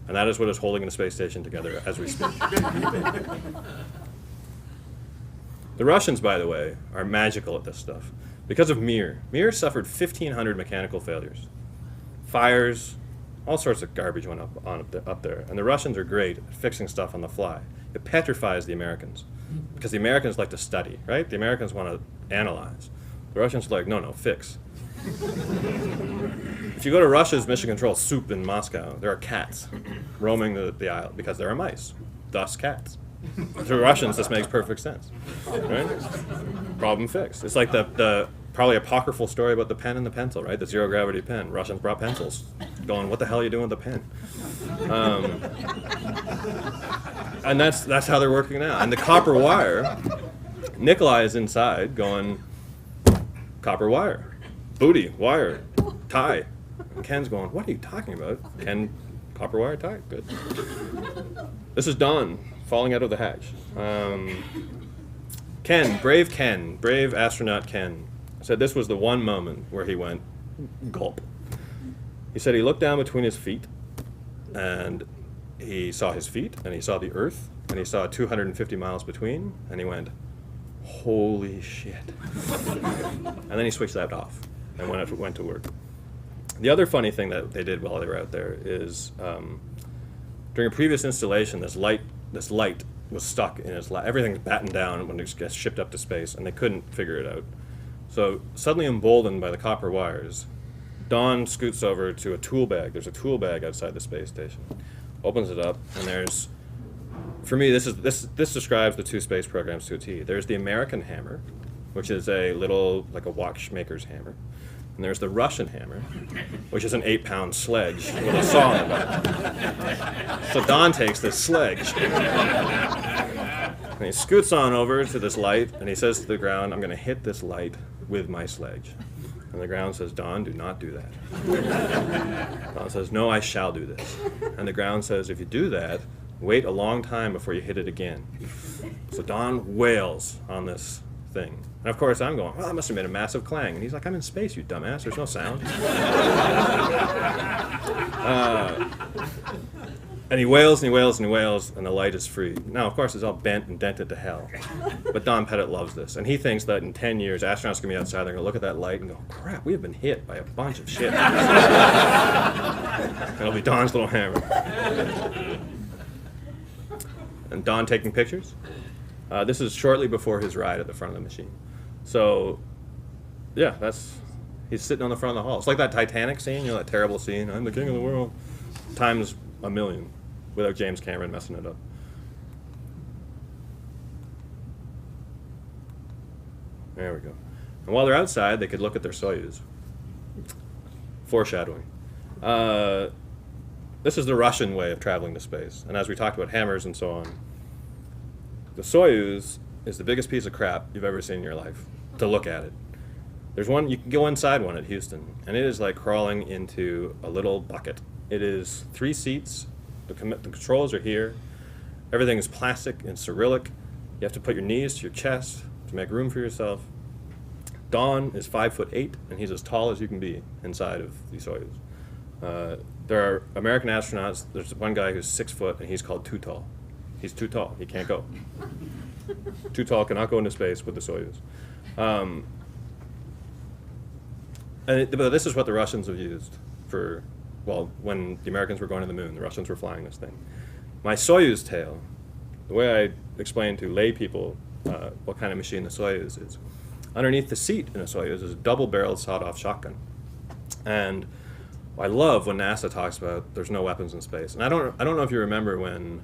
And that is what is holding the space station together as we speak. The Russians, by the way, are magical at this stuff. Because of Mir. Mir suffered 1,500 mechanical failures. Fires, all sorts of garbage went up there. And the Russians are great at fixing stuff on the fly. It petrifies the Americans. Because the Americans like to study, right? The Americans want to analyze. The Russians are like, no, fix. If you go to Russia's mission control soup in Moscow, there are cats roaming the aisle because there are mice, thus cats. To Russians, this makes perfect sense, right? Problem fixed. It's like the probably apocryphal story about the pen and the pencil, right? The zero gravity pen. Russians brought pencils, going, "What the hell are you doing with the pen?" And that's how they're working now. And the copper wire, Nikolai is inside, going, "Copper wire, booty wire, tie." And Ken's going, "What are you talking about?" Ken, copper wire tie, good. This is Don falling out of the hatch. Ken, brave astronaut Ken, said this was the one moment where he went, gulp. He said he looked down between his feet, and he saw his feet, and he saw the Earth, and he saw 250 miles between, and he went, holy shit. And then he switched that off and went to work. The other funny thing that they did while they were out there is during a previous installation, this light was stuck in his lab. Everything's battened down when it gets shipped up to space, and they couldn't figure it out. So suddenly emboldened by the copper wires, Don scoots over to a tool bag. There's a tool bag outside the space station. Opens it up, and there's, for me, this describes the two space programs to a T. There's the American hammer, which is a little, like a watchmaker's hammer. And there's the Russian hammer, which is an 8-pound sledge with a saw in the back. So Don takes this sledge, and he scoots on over to this light, and he says to the ground, "I'm going to hit this light with my sledge." And the ground says, "Don, do not do that." Don says, "No, I shall do this." And the ground says, "If you do that, wait a long time before you hit it again." So Don wails on this thing. And of course I'm going, "Well, that must have made a massive clang." And he's like, "I'm in space, you dumbass, there's no sound." And he wails and he wails and he wails, and the light is free. Now, of course, it's all bent and dented to hell. But Don Pettit loves this. And he thinks that in 10 years, astronauts are going to be outside, they're going to look at that light and go, "Crap, we have been hit by a bunch of shit." And it'll be Don's little hammer. And Don taking pictures. This is shortly before his ride at the front of the machine. So, yeah, he's sitting on the front of the hall. It's like that Titanic scene, that terrible scene, "I'm the king of the world," times 1,000,000, without James Cameron messing it up. There we go. And while they're outside, they could look at their Soyuz. Foreshadowing. This is the Russian way of traveling to space. And as we talked about hammers and so on, the Soyuz is the biggest piece of crap you've ever seen in your life, to look at it. There's one, you can go inside one at Houston, and it is like crawling into a little bucket. It is 3 seats, the controls are here, everything is plastic and Cyrillic. You have to put your knees to your chest to make room for yourself. Don is 5'8", and he's as tall as you can be inside of the Soyuz. There are American astronauts, there's one guy who's 6 foot, and he's called too tall. He's too tall, he can't go. Too tall, cannot go into space with the Soyuz. But this is what the Russians have used for, well, when the Americans were going to the moon, the Russians were flying this thing. My Soyuz tail, the way I explain to lay people what kind of machine the Soyuz is, underneath the seat in a Soyuz is a double-barreled sawed-off shotgun. And I love when NASA talks about there's no weapons in space. And I don't know if you remember when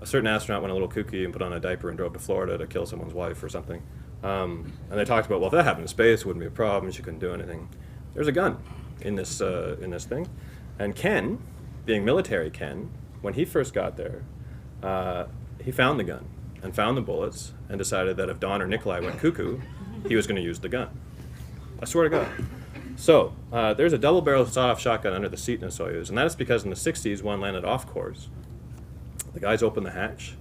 a certain astronaut went a little kooky and put on a diaper and drove to Florida to kill someone's wife or something. And they talked about, well, if that happened in space, it wouldn't be a problem. She couldn't do anything. There's a gun in this thing. And Ken, being military Ken, when he first got there, he found the gun and found the bullets and decided that if Don or Nikolai went cuckoo, he was going to use the gun. I swear to God. So there's a double-barrel sawed-off shotgun under the seat in a Soyuz, and that is because in the 60s, one landed off course. The guys opened the hatch,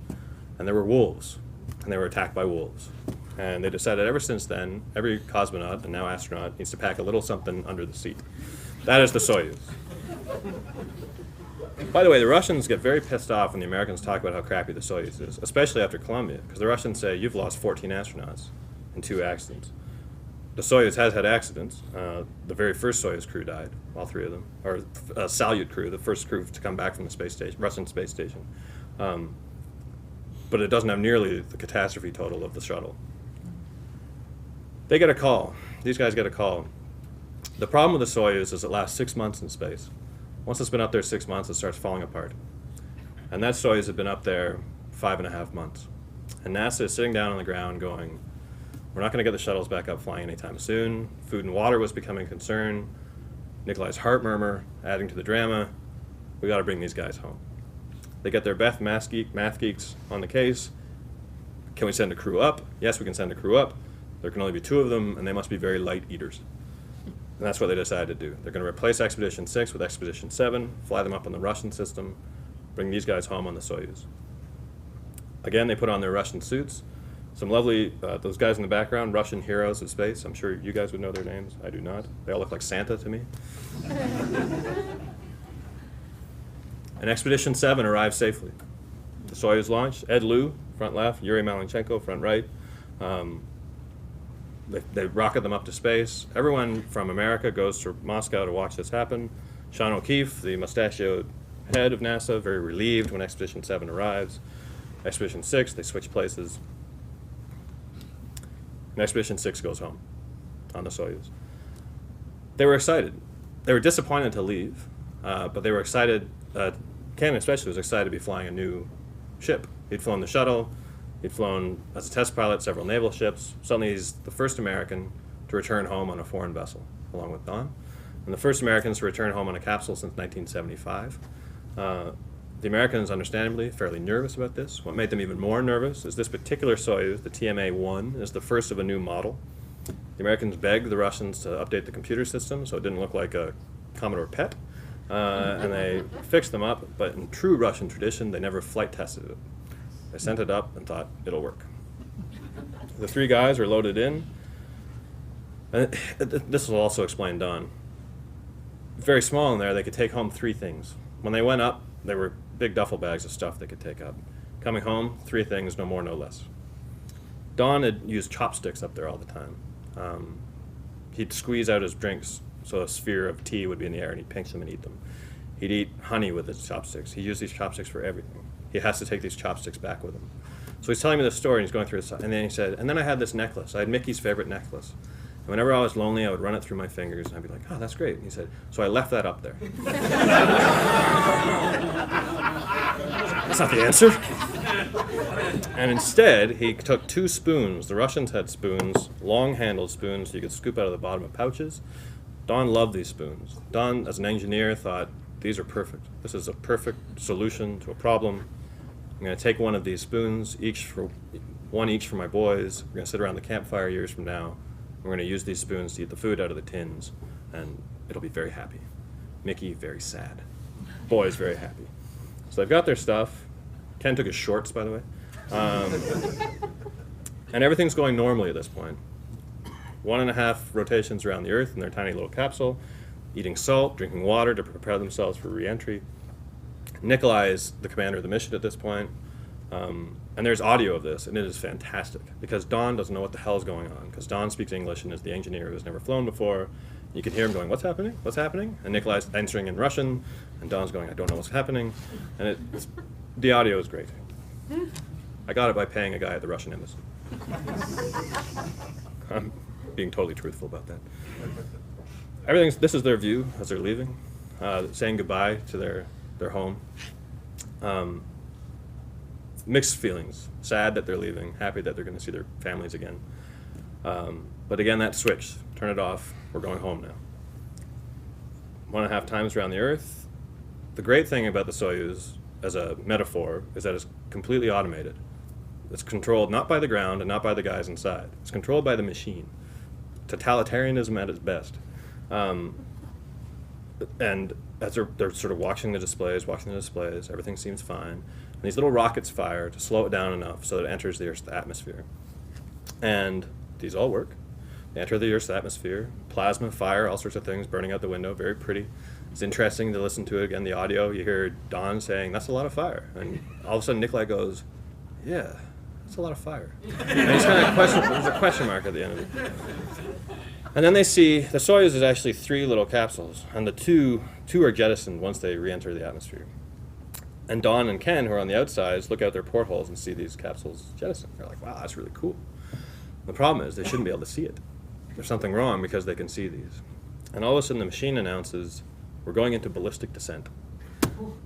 and there were wolves, and they were attacked by wolves. And they decided ever since then, every cosmonaut and now astronaut needs to pack a little something under the seat. That is the Soyuz. By the way, the Russians get very pissed off when the Americans talk about how crappy the Soyuz is, especially after Columbia, because the Russians say, you've lost 14 astronauts in 2 accidents. The Soyuz has had accidents. The very first Soyuz crew died, all 3 of them, or Salyut crew, the first crew to come back from the space station, Russian space station. But it doesn't have nearly the catastrophe total of the shuttle. They get a call. These guys get a call. The problem with the Soyuz is it lasts 6 months in space. Once it's been up there 6 months, it starts falling apart. And that Soyuz had been up there 5.5 months. And NASA is sitting down on the ground going, we're not going to get the shuttles back up flying anytime soon. Food and water was becoming a concern. Nikolai's heart murmur, adding to the drama. We got to bring these guys home. They get their best math geeks on the case. Can we send a crew up? Yes, we can send a crew up. There can only be 2 of them, and they must be very light eaters. And that's what they decided to do. They're going to replace Expedition 6 with Expedition 7, fly them up on the Russian system, bring these guys home on the Soyuz. Again, they put on their Russian suits. Some lovely, those guys in the background, Russian heroes of space. I'm sure you guys would know their names. I do not. They all look like Santa to me. And Expedition 7 arrived safely. The Soyuz launched. Ed Lu, front left. Yuri Malenchenko, front right. They rocket them up to space. Everyone from America goes to Moscow to watch this happen. Sean O'Keefe, the mustachioed head of NASA, very relieved when Expedition 7 arrives. Expedition 6, they switch places. And Expedition 6 goes home on the Soyuz. They were excited. They were disappointed to leave, but they were excited. Ken especially was excited to be flying a new ship. He'd flown the shuttle. He'd flown as a test pilot several naval ships. Suddenly he's the first American to return home on a foreign vessel, along with Don. And the first Americans to return home on a capsule since 1975. The Americans, understandably, fairly nervous about this. What made them even more nervous is this particular Soyuz, the TMA-1, is the first of a new model. The Americans begged the Russians to update the computer system so it didn't look like a Commodore PET. And they fixed them up, but in true Russian tradition, they never flight tested it. They sent it up and thought, it'll work. The 3 guys were loaded in. And this will also explain Don. Very small in there, they could take home 3 things. When they went up, there were big duffel bags of stuff they could take up. Coming home, 3 things, no more, no less. Don had used chopsticks up there all the time. He'd squeeze out his drinks so a sphere of tea would be in the air, and he'd pinch them and eat them. He'd eat honey with his chopsticks. He used these chopsticks for everything. He has to take these chopsticks back with him. So he's telling me this story, and he's going through this, and then he said, and then I had this necklace. I had Mickey's favorite necklace. And whenever I was lonely, I would run it through my fingers, and I'd be like, oh, that's great. And he said, so I left that up there. That's not the answer. And instead, he took 2 spoons. The Russians had spoons, long-handled spoons you could scoop out of the bottom of pouches. Don loved these spoons. Don, as an engineer, thought, these are perfect. This is a perfect solution to a problem. I'm going to take one of these spoons, one each for my boys. We're going to sit around the campfire years from now. We're going to use these spoons to eat the food out of the tins, and it'll be very happy. Mickey, very sad. Boys, very happy. So they've got their stuff. Ken took his shorts, by the way. And everything's going normally at this point. 1.5 rotations around the Earth in their tiny little capsule, eating salt, drinking water to prepare themselves for re-entry. Nikolai is the commander of the mission at this point. And there's audio of this, and it is fantastic, because Don doesn't know what the hell is going on, because Don speaks English and is the engineer who has never flown before. You can hear him going, what's happening? What's happening? And Nikolai's answering in Russian, and Don's going, I don't know what's happening. And the audio is great. I got it by paying a guy at the Russian embassy. I'm being totally truthful about that. This is their view as they're leaving, saying goodbye to their home. Mixed feelings, sad that they're leaving, happy that they're going to see their families again. But again, that switch, turn it off, we're going home now. 1.5 times around the Earth. The great thing about the Soyuz, as a metaphor, is that it's completely automated. It's controlled not by the ground and not by the guys inside. It's controlled by the machine. Totalitarianism at its best. And as they're sort of watching the displays, everything seems fine. And these little rockets fire to slow it down enough so that it enters the Earth's atmosphere. And these all work. They enter the Earth's atmosphere, plasma, fire, all sorts of things burning out the window, very pretty. It's interesting to listen to it again, the audio. You hear Don saying, "That's a lot of fire." And all of a sudden Nikolai goes, "Yeah, that's a lot of fire." And it's kind of there's a question mark at the end of it. And then they see the Soyuz is actually 3 little capsules, and the two are jettisoned once they re-enter the atmosphere. And Don and Ken, who are on the outsides, look out their portholes and see these capsules jettisoned. They're like, "Wow, that's really cool." The problem is they shouldn't be able to see it. There's something wrong because they can see these. And all of a sudden the machine announces, "We're going into ballistic descent."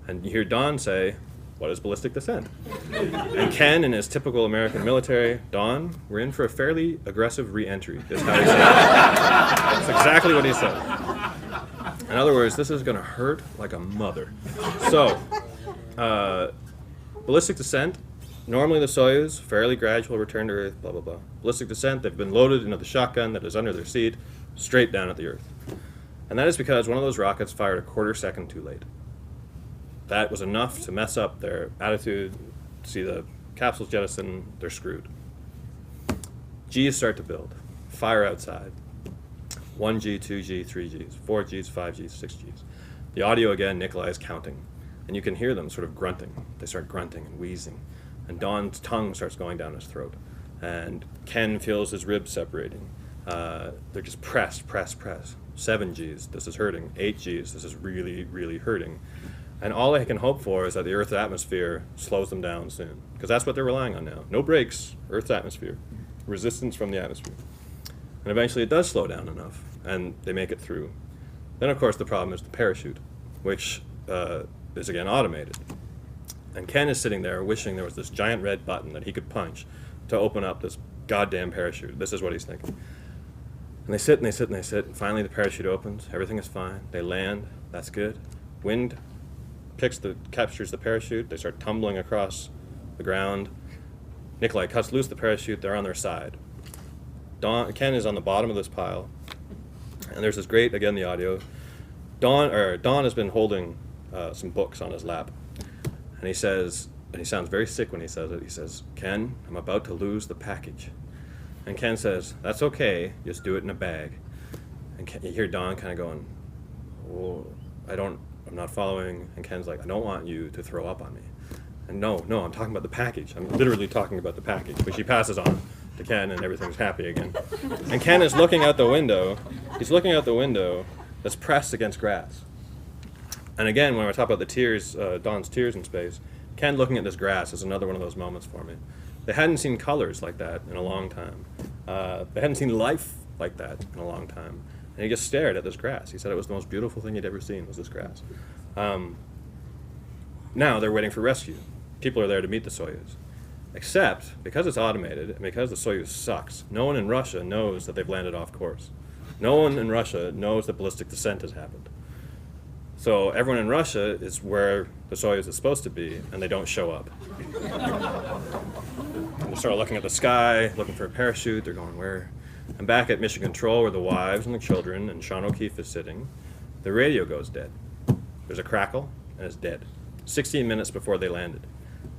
And you hear Don say, "What is ballistic descent?" And Ken, in his typical American military, "Don, we're in for a fairly aggressive re-entry," is how he said it. That's exactly what he said. In other words, this is going to hurt like a mother. So, ballistic descent, normally the Soyuz, fairly gradual return to Earth, blah, blah, blah. Ballistic descent, they've been loaded into the shotgun that is under their seat, straight down at the Earth. And that is because one of those rockets fired a quarter second too late. That was enough to mess up their attitude. See the capsules jettison, they're screwed. Gs start to build. Fire outside. 1G, 2G, 3Gs, 4Gs, 5Gs, 6Gs. The audio again, Nikolai is counting. And you can hear them sort of grunting. They start grunting and wheezing. And Don's tongue starts going down his throat. And Ken feels his ribs separating. They're just press. 7Gs, this is hurting. 8Gs, this is really, really hurting. And all they can hope for is that the Earth's atmosphere slows them down soon. Because that's what they're relying on now. No brakes, Earth's atmosphere. Resistance from the atmosphere. And eventually it does slow down enough, and they make it through. Then, of course, the problem is the parachute, which is, again, automated. And Ken is sitting there wishing there was this giant red button that he could punch to open up this goddamn parachute. This is what he's thinking. And they sit and they sit and they sit, and finally the parachute opens. Everything is fine. They land. That's good. Wind captures the parachute. They start tumbling across the ground. Nikolai cuts loose the parachute. They're on their side. Ken is on the bottom of this pile, and there's this great, again, the audio. Don has been holding some books on his lap, and he says, and he sounds very sick when he says it. He says, "Ken, I'm about to lose the package." And Ken says, "That's okay. Just do it in a bag." And you hear Don kind of going, "Oh, I'm not following." And Ken's like, "I don't want you to throw up on me." And no, I'm talking about the package. I'm literally talking about the package, which he passes on to Ken, and everything's happy again. And Ken is looking out the window. He's looking out the window that's pressed against grass. And again, when I talk about the tears, Don's tears in space, Ken looking at this grass is another one of those moments for me. They hadn't seen colors like that in a long time. They hadn't seen life like that in a long time. And he just stared at this grass. He said it was the most beautiful thing he'd ever seen, was this grass. Now they're waiting for rescue. People are there to meet the Soyuz. Except, because it's automated, and because the Soyuz sucks, no one in Russia knows that they've landed off course. No one in Russia knows that ballistic descent has happened. So everyone in Russia is where the Soyuz is supposed to be, and they don't show up. And they start looking at the sky, looking for a parachute. They're going, where? And back at Mission Control, where the wives and the children and Sean O'Keefe is sitting, the radio goes dead. There's a crackle, and it's dead. 16 minutes before they landed.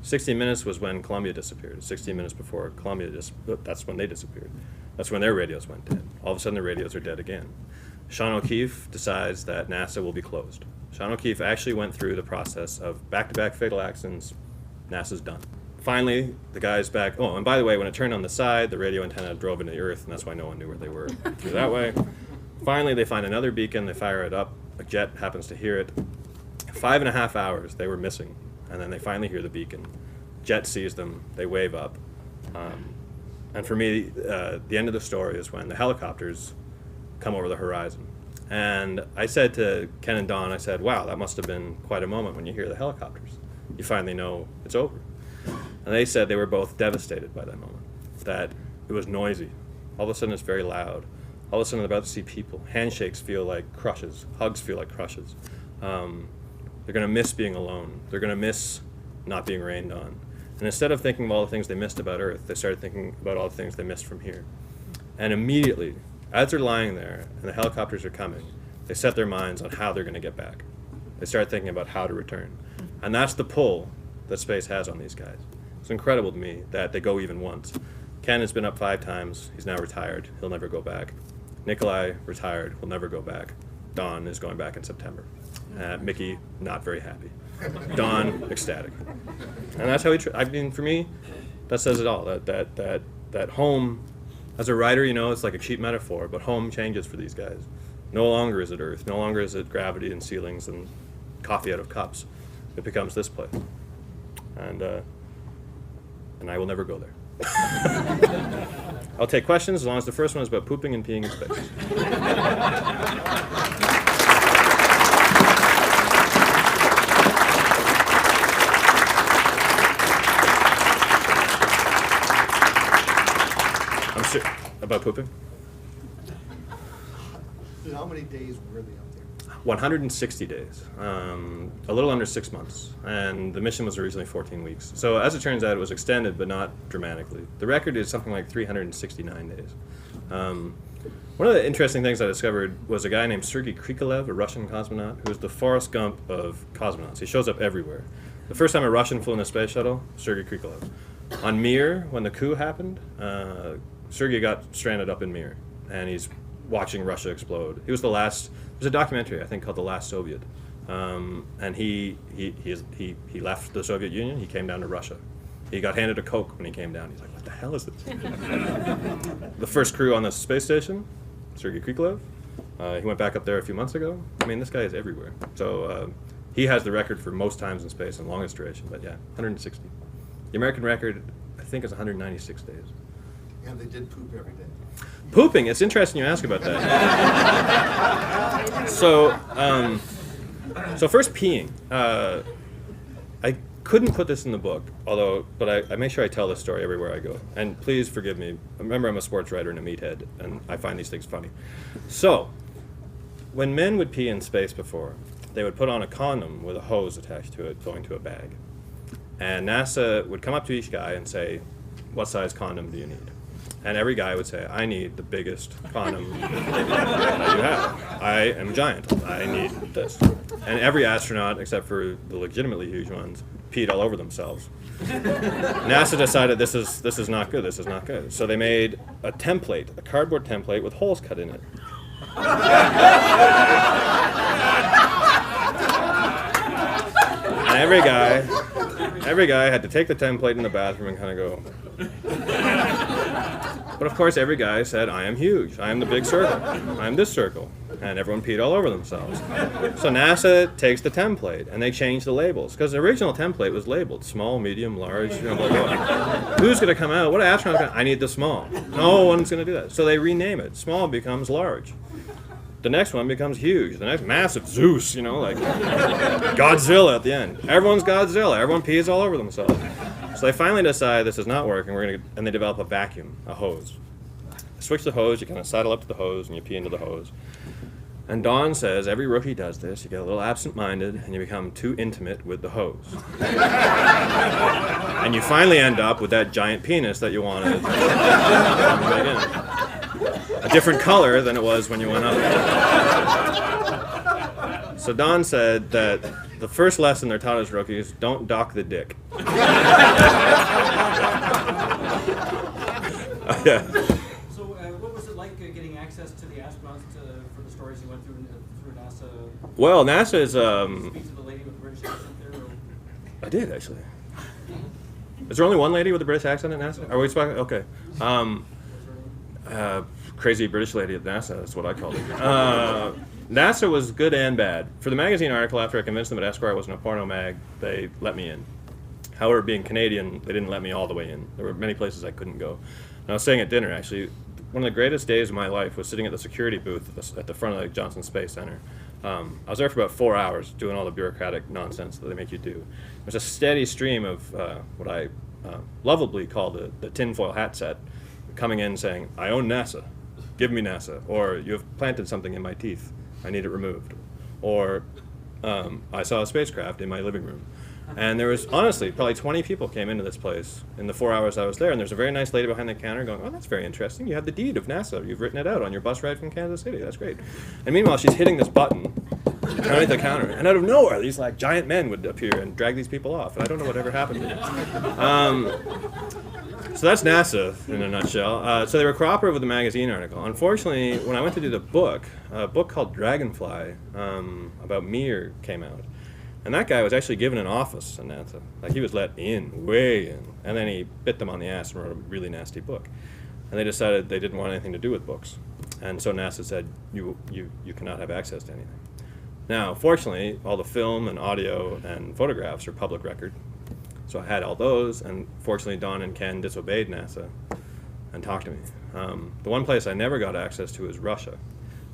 16 minutes was when Columbia disappeared. 16 minutes before Columbia that's when they disappeared. That's when their radios went dead. All of a sudden, the radios are dead again. Sean O'Keefe decides that NASA will be closed. Sean O'Keefe actually went through the process of back-to-back fatal accidents. NASA's done. Finally, the guy's back. Oh, and by the way, when it turned on the side, the radio antenna drove into the Earth, and that's why no one knew where they were through that way. Finally, they find another beacon. They fire it up. A jet happens to hear it. 5.5 hours they were missing, and then they finally hear the beacon. Jet sees them. They wave up. And for me, the end of the story is when the helicopters come over the horizon. And I said to Ken and Don, I said, wow, that must have been quite a moment when you hear the helicopters. You finally know it's over. And they said they were both devastated by that moment, that it was noisy. All of a sudden it's very loud. All of a sudden they're about to see people. Handshakes feel like crushes. Hugs feel like crushes. They're going to miss being alone. They're going to miss not being rained on. And instead of thinking of all the things they missed about Earth, they started thinking about all the things they missed from here. And immediately, as they're lying there and the helicopters are coming, they set their minds on how they're going to get back. They start thinking about how to return. And that's the pull that space has on these guys. It's incredible to me that they go even once. Ken has been up 5 times. He's now retired. He'll never go back. Nikolai, retired. Will never go back. Don is going back in September. Mickey, not very happy. Don, ecstatic. And that's how I mean, for me, that says it all. That home, as a writer, you know, it's like a cheap metaphor, but home changes for these guys. No longer is it Earth. No longer is it gravity and ceilings and coffee out of cups. It becomes this place. And I will never go there. I'll take questions as long as the first one is about pooping and peeing in space. About pooping? How many days were they up there? 160 days, a little under 6 months, and the mission was originally 14 weeks. So as it turns out, it was extended, but not dramatically. The record is something like 369 days. One of the interesting things I discovered was a guy named Sergei Krikalev, a Russian cosmonaut, who was the Forrest Gump of cosmonauts. He shows up everywhere. The first time a Russian flew in a space shuttle, Sergei Krikalev. On Mir, when the coup happened, Sergei got stranded up in Mir, and he's watching Russia explode. He was the last. There's a documentary I think called "The Last Soviet," and he left the Soviet Union. He came down to Russia. He got handed a Coke when he came down. He's like, "What the hell is this?" The first crew on the space station, Sergei Krikalev. He went back up there a few months ago. I mean, this guy is everywhere. So he has the record for most times in space and longest duration. But yeah, 160. The American record, I think, is 196 days. And they did poop every day. Pooping, it's interesting you ask about that. So first peeing. I couldn't put this in the book, but I make sure I tell this story everywhere I go. And please forgive me. Remember, I'm a sports writer and a meathead, and I find these things funny. So, when men would pee in space before, they would put on a condom with a hose attached to it going to a bag. And NASA would come up to each guy and say, "What size condom do you need?" And every guy would say, "I need the biggest condom that you have. I am giant. I need this." And every astronaut, except for the legitimately huge ones, peed all over themselves. NASA decided this is not good. This is not good. So they made a template, a cardboard template with holes cut in it. And every guy had to take the template in the bathroom and kind of go. But of course, every guy said, "I am huge. I am the big circle. I am this circle." And everyone peed all over themselves. So NASA takes the template and they change the labels, because the original template was labeled small, medium, large, blah, blah, blah. Who's going to come out? What astronaut? I need the small. No one's going to do that. So they rename it. Small becomes large. The next one becomes huge. The next, massive, Zeus, like Godzilla at the end. Everyone's Godzilla. Everyone pees all over themselves. So they finally decide this is not working. And they develop a vacuum, a hose. Switch the hose. You kind of sidle up to the hose and you pee into the hose. And Don says every rookie does this. You get a little absent-minded and you become too intimate with the hose. And you finally end up with that giant penis that you wanted. A different color than it was when you went up. So Don said that the first lesson they're taught as rookies: don't dock the dick. Yeah. So what was it like getting access to the astronauts for the stories you went through NASA? Well, NASA is. Speak to the lady with the British accent there? Or? I did actually. Is there only one lady with a British accent at NASA? Are we speaking? Okay. Crazy British lady at NASA, that's what I called it. NASA was good and bad. For the magazine article, after I convinced them that Esquire wasn't a porno mag, they let me in. However, being Canadian, they didn't let me all the way in. There were many places I couldn't go. And I was saying at dinner, actually, one of the greatest days of my life was sitting at the security booth at the front of the Johnson Space Center. I was there for about 4 hours doing all the bureaucratic nonsense that they make you do. There's a steady stream of what I lovably call the tinfoil hat set coming in saying, "I own NASA. Give me NASA," or "You have planted something in my teeth. I need it removed," or "I saw a spacecraft in my living room." And there was, honestly, probably 20 people came into this place in the 4 hours I was there, and there's a very nice lady behind the counter going, "Oh, that's very interesting. You have the deed of NASA. You've written it out on your bus ride from Kansas City. That's great." And meanwhile, she's hitting this button underneath the counter, and out of nowhere, these giant men would appear and drag these people off, and I don't know whatever happened to them. So that's NASA in a nutshell. So they were cooperative with the magazine article. Unfortunately, when I went to do the book, a book called Dragonfly about Mir came out. And that guy was actually given an office in NASA. Like, he was let in, way in. And then he bit them on the ass and wrote a really nasty book. And they decided they didn't want anything to do with books. And so NASA said, you cannot have access to anything. Now, fortunately, all the film and audio and photographs are public record. So I had all those, and fortunately Don and Ken disobeyed NASA and talked to me. The one place I never got access to is Russia.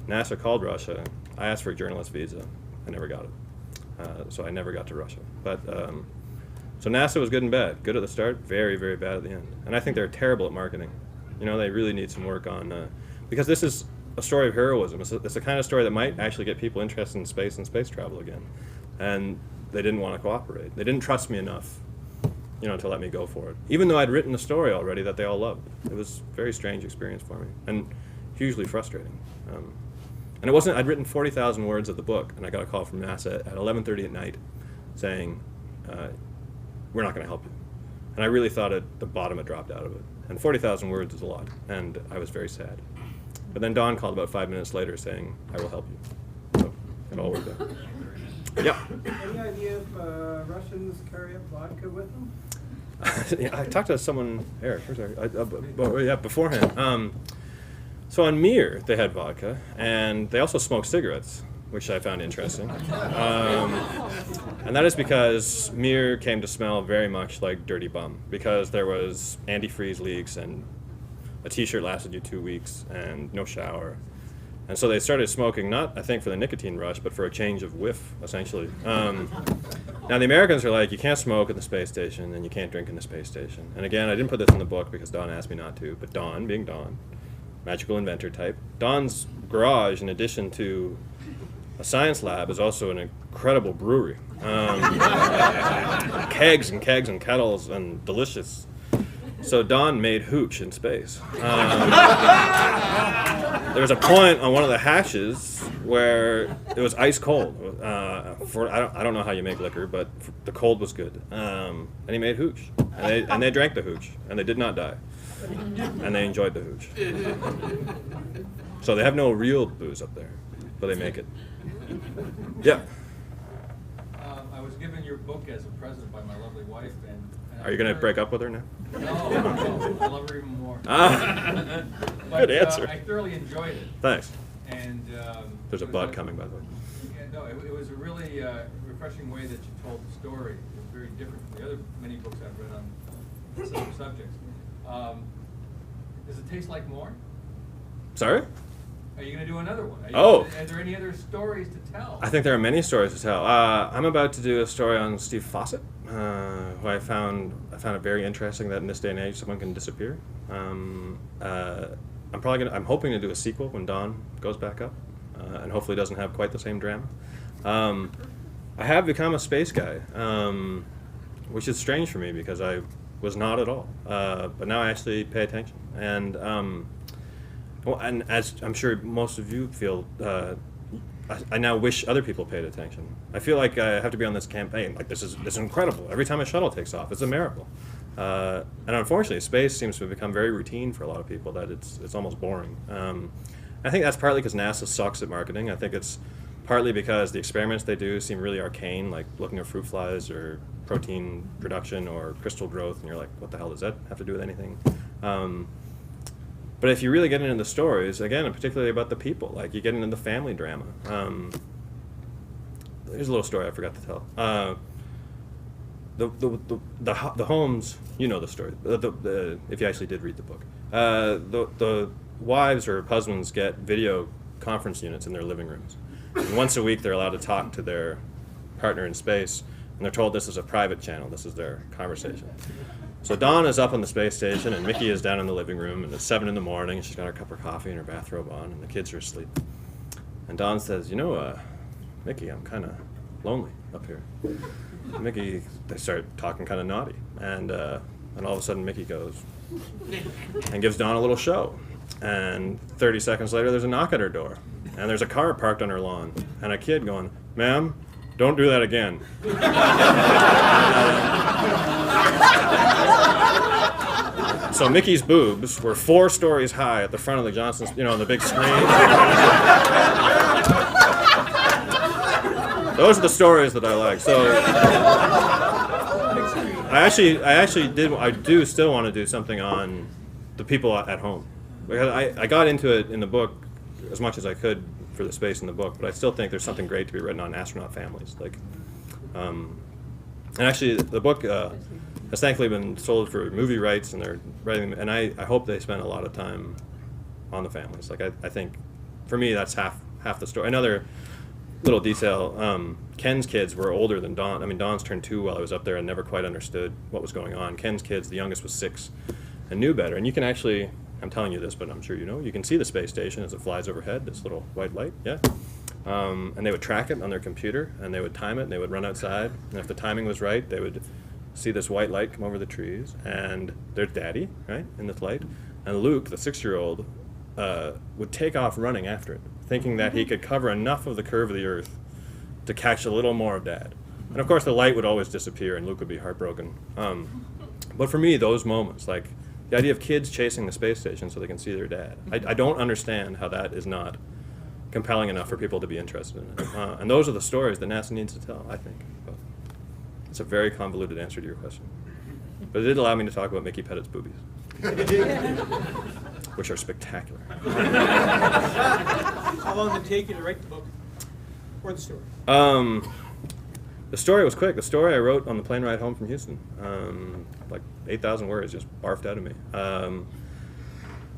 NASA called Russia. I asked for a journalist visa. I never got it. So I never got to Russia. But so NASA was good and bad. Good at the start, very, very bad at the end. And I think they're terrible at marketing. You know, they really need some work on, because this is a story of heroism. It's the kind of story that might actually get people interested in space and space travel again. And they didn't want to cooperate. They didn't trust me enough, you know, to let me go for it. Even though I'd written a story already that they all loved. It was a very strange experience for me, and hugely frustrating. And it wasn't, I'd written 40,000 words of the book, and I got a call from NASA at 11:30 at night saying, we're not going to help you. And I really thought at the bottom it dropped out of it. And 40,000 words is a lot, and I was very sad. But then Don called about 5 minutes later saying, I will help you. So it all worked out. Yeah. Any idea if Russians carry up vodka with them? Yeah, I talked to someone, Eric, where's Eric? Yeah, beforehand. So on Mir, they had vodka, and they also smoked cigarettes, which I found interesting. And that is because Mir came to smell very much like Dirty Bum, because there was antifreeze leaks, and a t-shirt lasted you 2 weeks, and no shower. And so they started smoking, not, I think, for the nicotine rush, but for a change of whiff, essentially. Now, the Americans are like, you can't smoke at the space station, and you can't drink in the space station. And again, I didn't put this in the book because Don asked me not to, but Don, being Don, magical inventor type, Don's garage, in addition to a science lab, is also an incredible brewery. Kegs and kegs and kettles and delicious. So Don made hooch in space. There was a point on one of the hatches where it was ice cold. I don't know how you make liquor, but the cold was good. And he made hooch, and they drank the hooch, and they did not die, and they enjoyed the hooch. So they have no real booze up there, but they make it. Yeah. I was given your book as a present by my lovely wife, and Are you going to break up with her now? No, I love her even more. Ah. But, Good answer. I thoroughly enjoyed it. Thanks. And There's a bud coming, by the way. Yeah, no, it was a really refreshing way that you told the story. It was very different from the other many books I've read on similar subjects. Does it taste like more? Sorry? Are you going to do another one? Are there any other stories to tell? I think there are many stories to tell. I'm about to do a story on Steve Fawcett, who I found it very interesting that in this day and age someone can disappear. I'm hoping to do a sequel when Dawn goes back up, and hopefully doesn't have quite the same drama. I have become a space guy, which is strange for me because I was not at all. But now I actually pay attention, and as I'm sure most of you feel, I now wish other people paid attention. I feel like I have to be on this campaign. Like this is incredible. Every time a shuttle takes off, it's a miracle. And unfortunately, space seems to have become very routine for a lot of people. That it's almost boring. I think that's partly because NASA sucks at marketing. I think it's partly because the experiments they do seem really arcane, like looking at fruit flies or protein production or crystal growth, and you're like, what the hell does that have to do with anything? But if you really get into the stories, again, and particularly about the people, like you get into the family drama. Here's a little story I forgot to tell. The homes, you know the story. If you actually did read the book, the wives or husbands get video conference units in their living rooms, and once a week they're allowed to talk to their partner in space, and they're told this is a private channel. This is their conversation. So Dawn is up on the space station, and Mickey is down in the living room, and it's 7 in the morning, and she's got her cup of coffee and her bathrobe on, and the kids are asleep. And Dawn says, you know, Mickey, I'm kind of lonely up here. And Mickey, they start talking kind of naughty, and all of a sudden Mickey goes and gives Dawn a little show. And 30 seconds later, there's a knock at her door, and there's a car parked on her lawn, and a kid going, ma'am, don't do that again. So So Mickey's boobs were 4 stories high at the front of the Johnson's, on the big screen. Those are the stories that I like. So I do still want to do something on the people at home. Because I got into it in the book as much as I could for the space in the book, but I still think there's something great to be written on astronaut families. And actually, the book has thankfully been sold for movie rights, and they're writing. And I hope they spend a lot of time on the families. I think, for me, that's half the story. Another little detail: Ken's kids were older than Don. I mean, Don's turned 2 while I was up there and never quite understood what was going on. Ken's kids, the youngest was 6, and knew better. And you can actually, I'm telling you this, but I'm sure you know, you can see the space station as it flies overhead. This little white light, yeah. And they would track it on their computer, and they would time it, and they would run outside, and if the timing was right, they would see this white light come over the trees, and there's Daddy, right, in this light, and Luke, the 6-year-old, would take off running after it, thinking that he could cover enough of the curve of the Earth to catch a little more of Dad. And of course, the light would always disappear, and Luke would be heartbroken. But for me, those moments, like the idea of kids chasing the space station so they can see their dad, I don't understand how that is not compelling enough for people to be interested in it. And those are the stories that NASA needs to tell, I think. But it's a very convoluted answer to your question. But it did allow me to talk about Mickey Pettit's boobies, which are spectacular. How long did it take you to write the book or the story? The story was quick. The story I wrote on the plane ride home from Houston. Like 8,000 words just barfed out of me.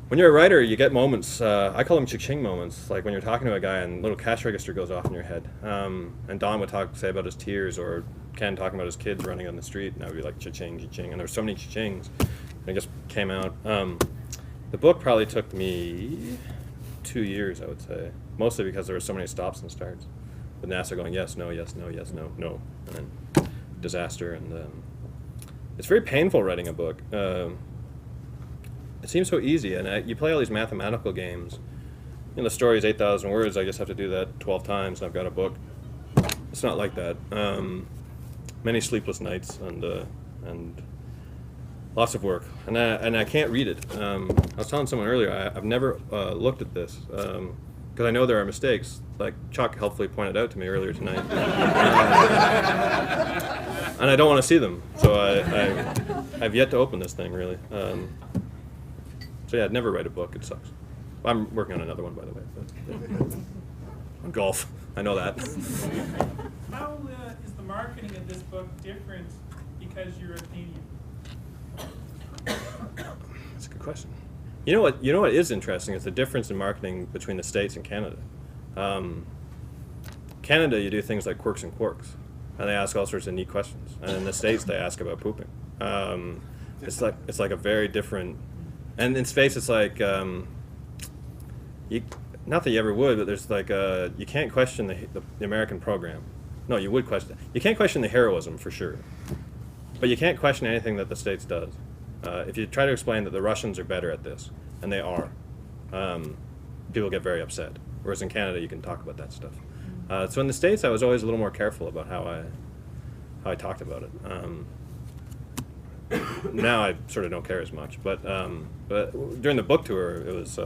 When you're a writer, you get moments, I call them cha-ching moments, like when you're talking to a guy and a little cash register goes off in your head. And Don would say about his tears, or Ken talking about his kids running on the street, and I would be like cha-ching, cha-ching, and there were so many cha-chings, and it just came out. The book probably took me 2 years, I would say, mostly because there were so many stops and starts. With NASA going, yes, no, yes, no, yes, no, no, and then disaster. And it's very painful writing a book. It seems so easy, and you play all these mathematical games. The story is 8,000 words. I just have to do that 12 times, and I've got a book. It's not like that. Many sleepless nights and lots of work, and I can't read it. I was telling someone earlier, I've never looked at this because I know there are mistakes. Like Chuck helpfully pointed out to me earlier tonight, and I don't want to see them. So I've yet to open this thing really. So yeah, I'd never write a book. It sucks. I'm working on another one, by the way. But, on golf, I know that. How is the marketing of this book different because you're a Canadian? That's a good question. You know what is interesting is the difference in marketing between the States and Canada. Canada, you do things like quirks and quarks, and they ask all sorts of neat questions. And in the States, they ask about pooping. It's like a very different. And in space, it's like, not that you ever would, but there's like, you can't question the American program. No, you would question. You can't question the heroism, for sure. But you can't question anything that the States does. If you try to explain that the Russians are better at this, and they are, people get very upset. Whereas in Canada, you can talk about that stuff. So in the States, I was always a little more careful about how I talked about it. Now I sort of don't care as much, but during the book tour, it was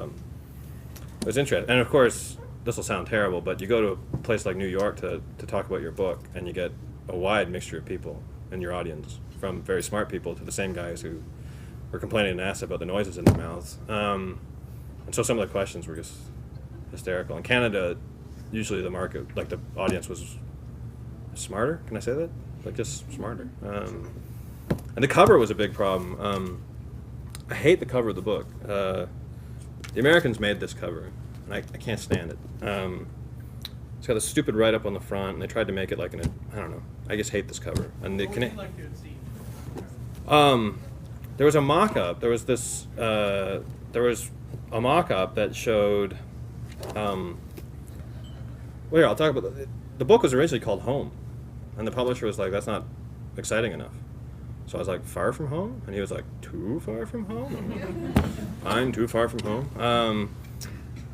interesting. And of course, this will sound terrible, but you go to a place like New York to talk about your book, and you get a wide mixture of people in your audience, from very smart people to the same guys who were complaining to NASA about the noises in their mouths. And so some of the questions were just hysterical. In Canada, usually the market, like the audience, was smarter. Can I say that? Like just smarter. And the cover was a big problem. I hate the cover of the book. The Americans made this cover, and I can't stand it. It's got a stupid write-up on the front, and they tried to make it like I don't know. I just hate this cover. And What would you like to see? There was a mock-up. There was a mock-up that showed. Well, here, I'll talk about the book was originally called Home, and the publisher was like, "That's not exciting enough." So I was like, "Far from home?" And he was like, "Too far from home?" I'm too far from home.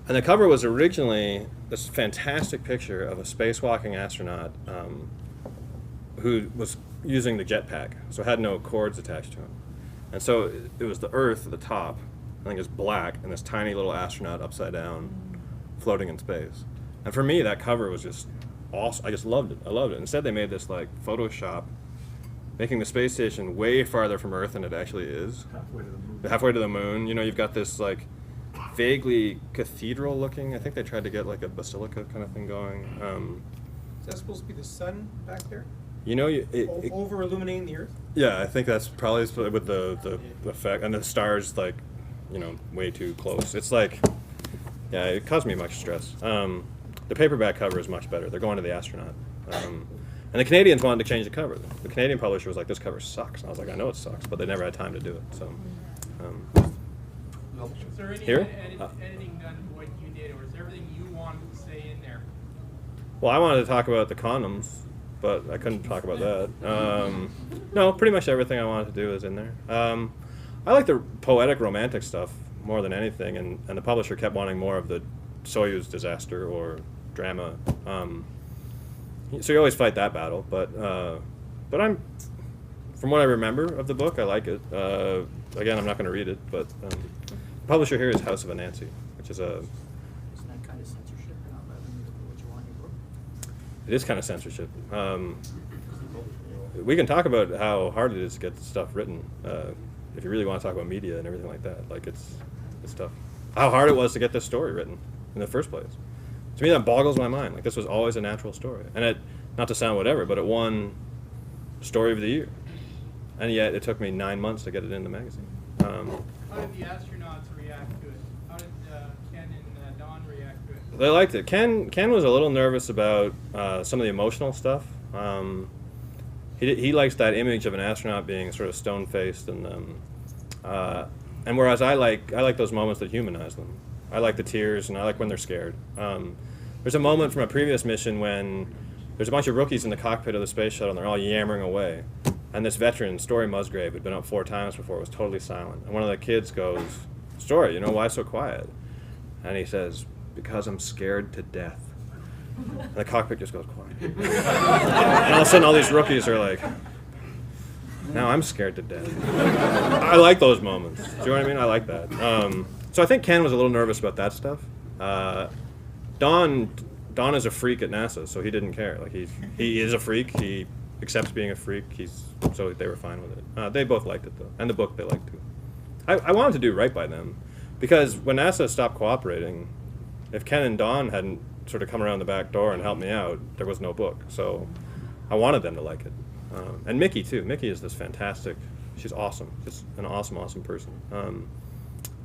And the cover was originally this fantastic picture of a spacewalking astronaut who was using the jetpack, so had no cords attached to him. And so it was the Earth at the top, I think it's black, and this tiny little astronaut upside down, floating in space. And for me, that cover was just awesome. I just loved it. I loved it. Instead, they made this like Photoshop, making the space station way farther from Earth than it actually is. Halfway to the moon. You know, you've got this like vaguely cathedral looking. I think they tried to get like a basilica kind of thing going. Is that supposed to be the sun back there? You know, Over illuminating the Earth? yeah, I think that's probably with the effect, and the stars like, you know, way too close. It's like, yeah, it caused me much stress. The paperback cover is much better. They're going to the astronaut. And the Canadians wanted to change the cover. The Canadian publisher was like, this cover sucks. And I was like, I know it sucks, but they never had time to do it. So, Was there any Here? editing done to what you did, or is everything you wanted to say in there? well, I wanted to talk about the condoms, but I couldn't talk about that. No, pretty much everything I wanted to do is in there. I like the poetic, romantic stuff more than anything, and the publisher kept wanting more of the Soyuz disaster or drama. So you always fight that battle, but I'm, from what I remember of the book, I like it. Again, I'm not going to read it, but the publisher here is House of Anansi, which is a. Isn't that kind of censorship? You're not letting you do what you want in your book? It is kind of censorship. We can talk about how hard it is to get stuff written. If you really want to talk about media and everything like that, like it's tough. How hard it was to get this story written in the first place. To me, that boggles my mind. Like, this was always a natural story, and it, not to sound whatever, but it won Story of the Year, and yet it took me 9 months to get it in the magazine. How did the astronauts react to it? How did Ken and Don react to it? They liked it. Ken was a little nervous about some of the emotional stuff. He likes that image of an astronaut being sort of stone-faced, and whereas I like those moments that humanize them. I like the tears, and I like when they're scared. There's a moment from a previous mission when there's a bunch of rookies in the cockpit of the space shuttle, and they're all yammering away. And this veteran, Story Musgrave, had been up 4 times before, was totally silent. And one of the kids goes, Story, you know, why so quiet? And he says, because I'm scared to death. And the cockpit just goes quiet. And all of a sudden, all these rookies are like, now I'm scared to death. I like those moments. Do you know what I mean? I like that. So I think Ken was a little nervous about that stuff. Don is a freak at NASA, so he didn't care. Like he is a freak. He accepts being a freak. So they were fine with it. They both liked it though, and the book they liked too. I wanted to do right by them, because when NASA stopped cooperating, if Ken and Don hadn't sort of come around the back door and helped me out, there was no book. So I wanted them to like it, and Mickey too. Mickey is this fantastic. She's awesome. Just an awesome person.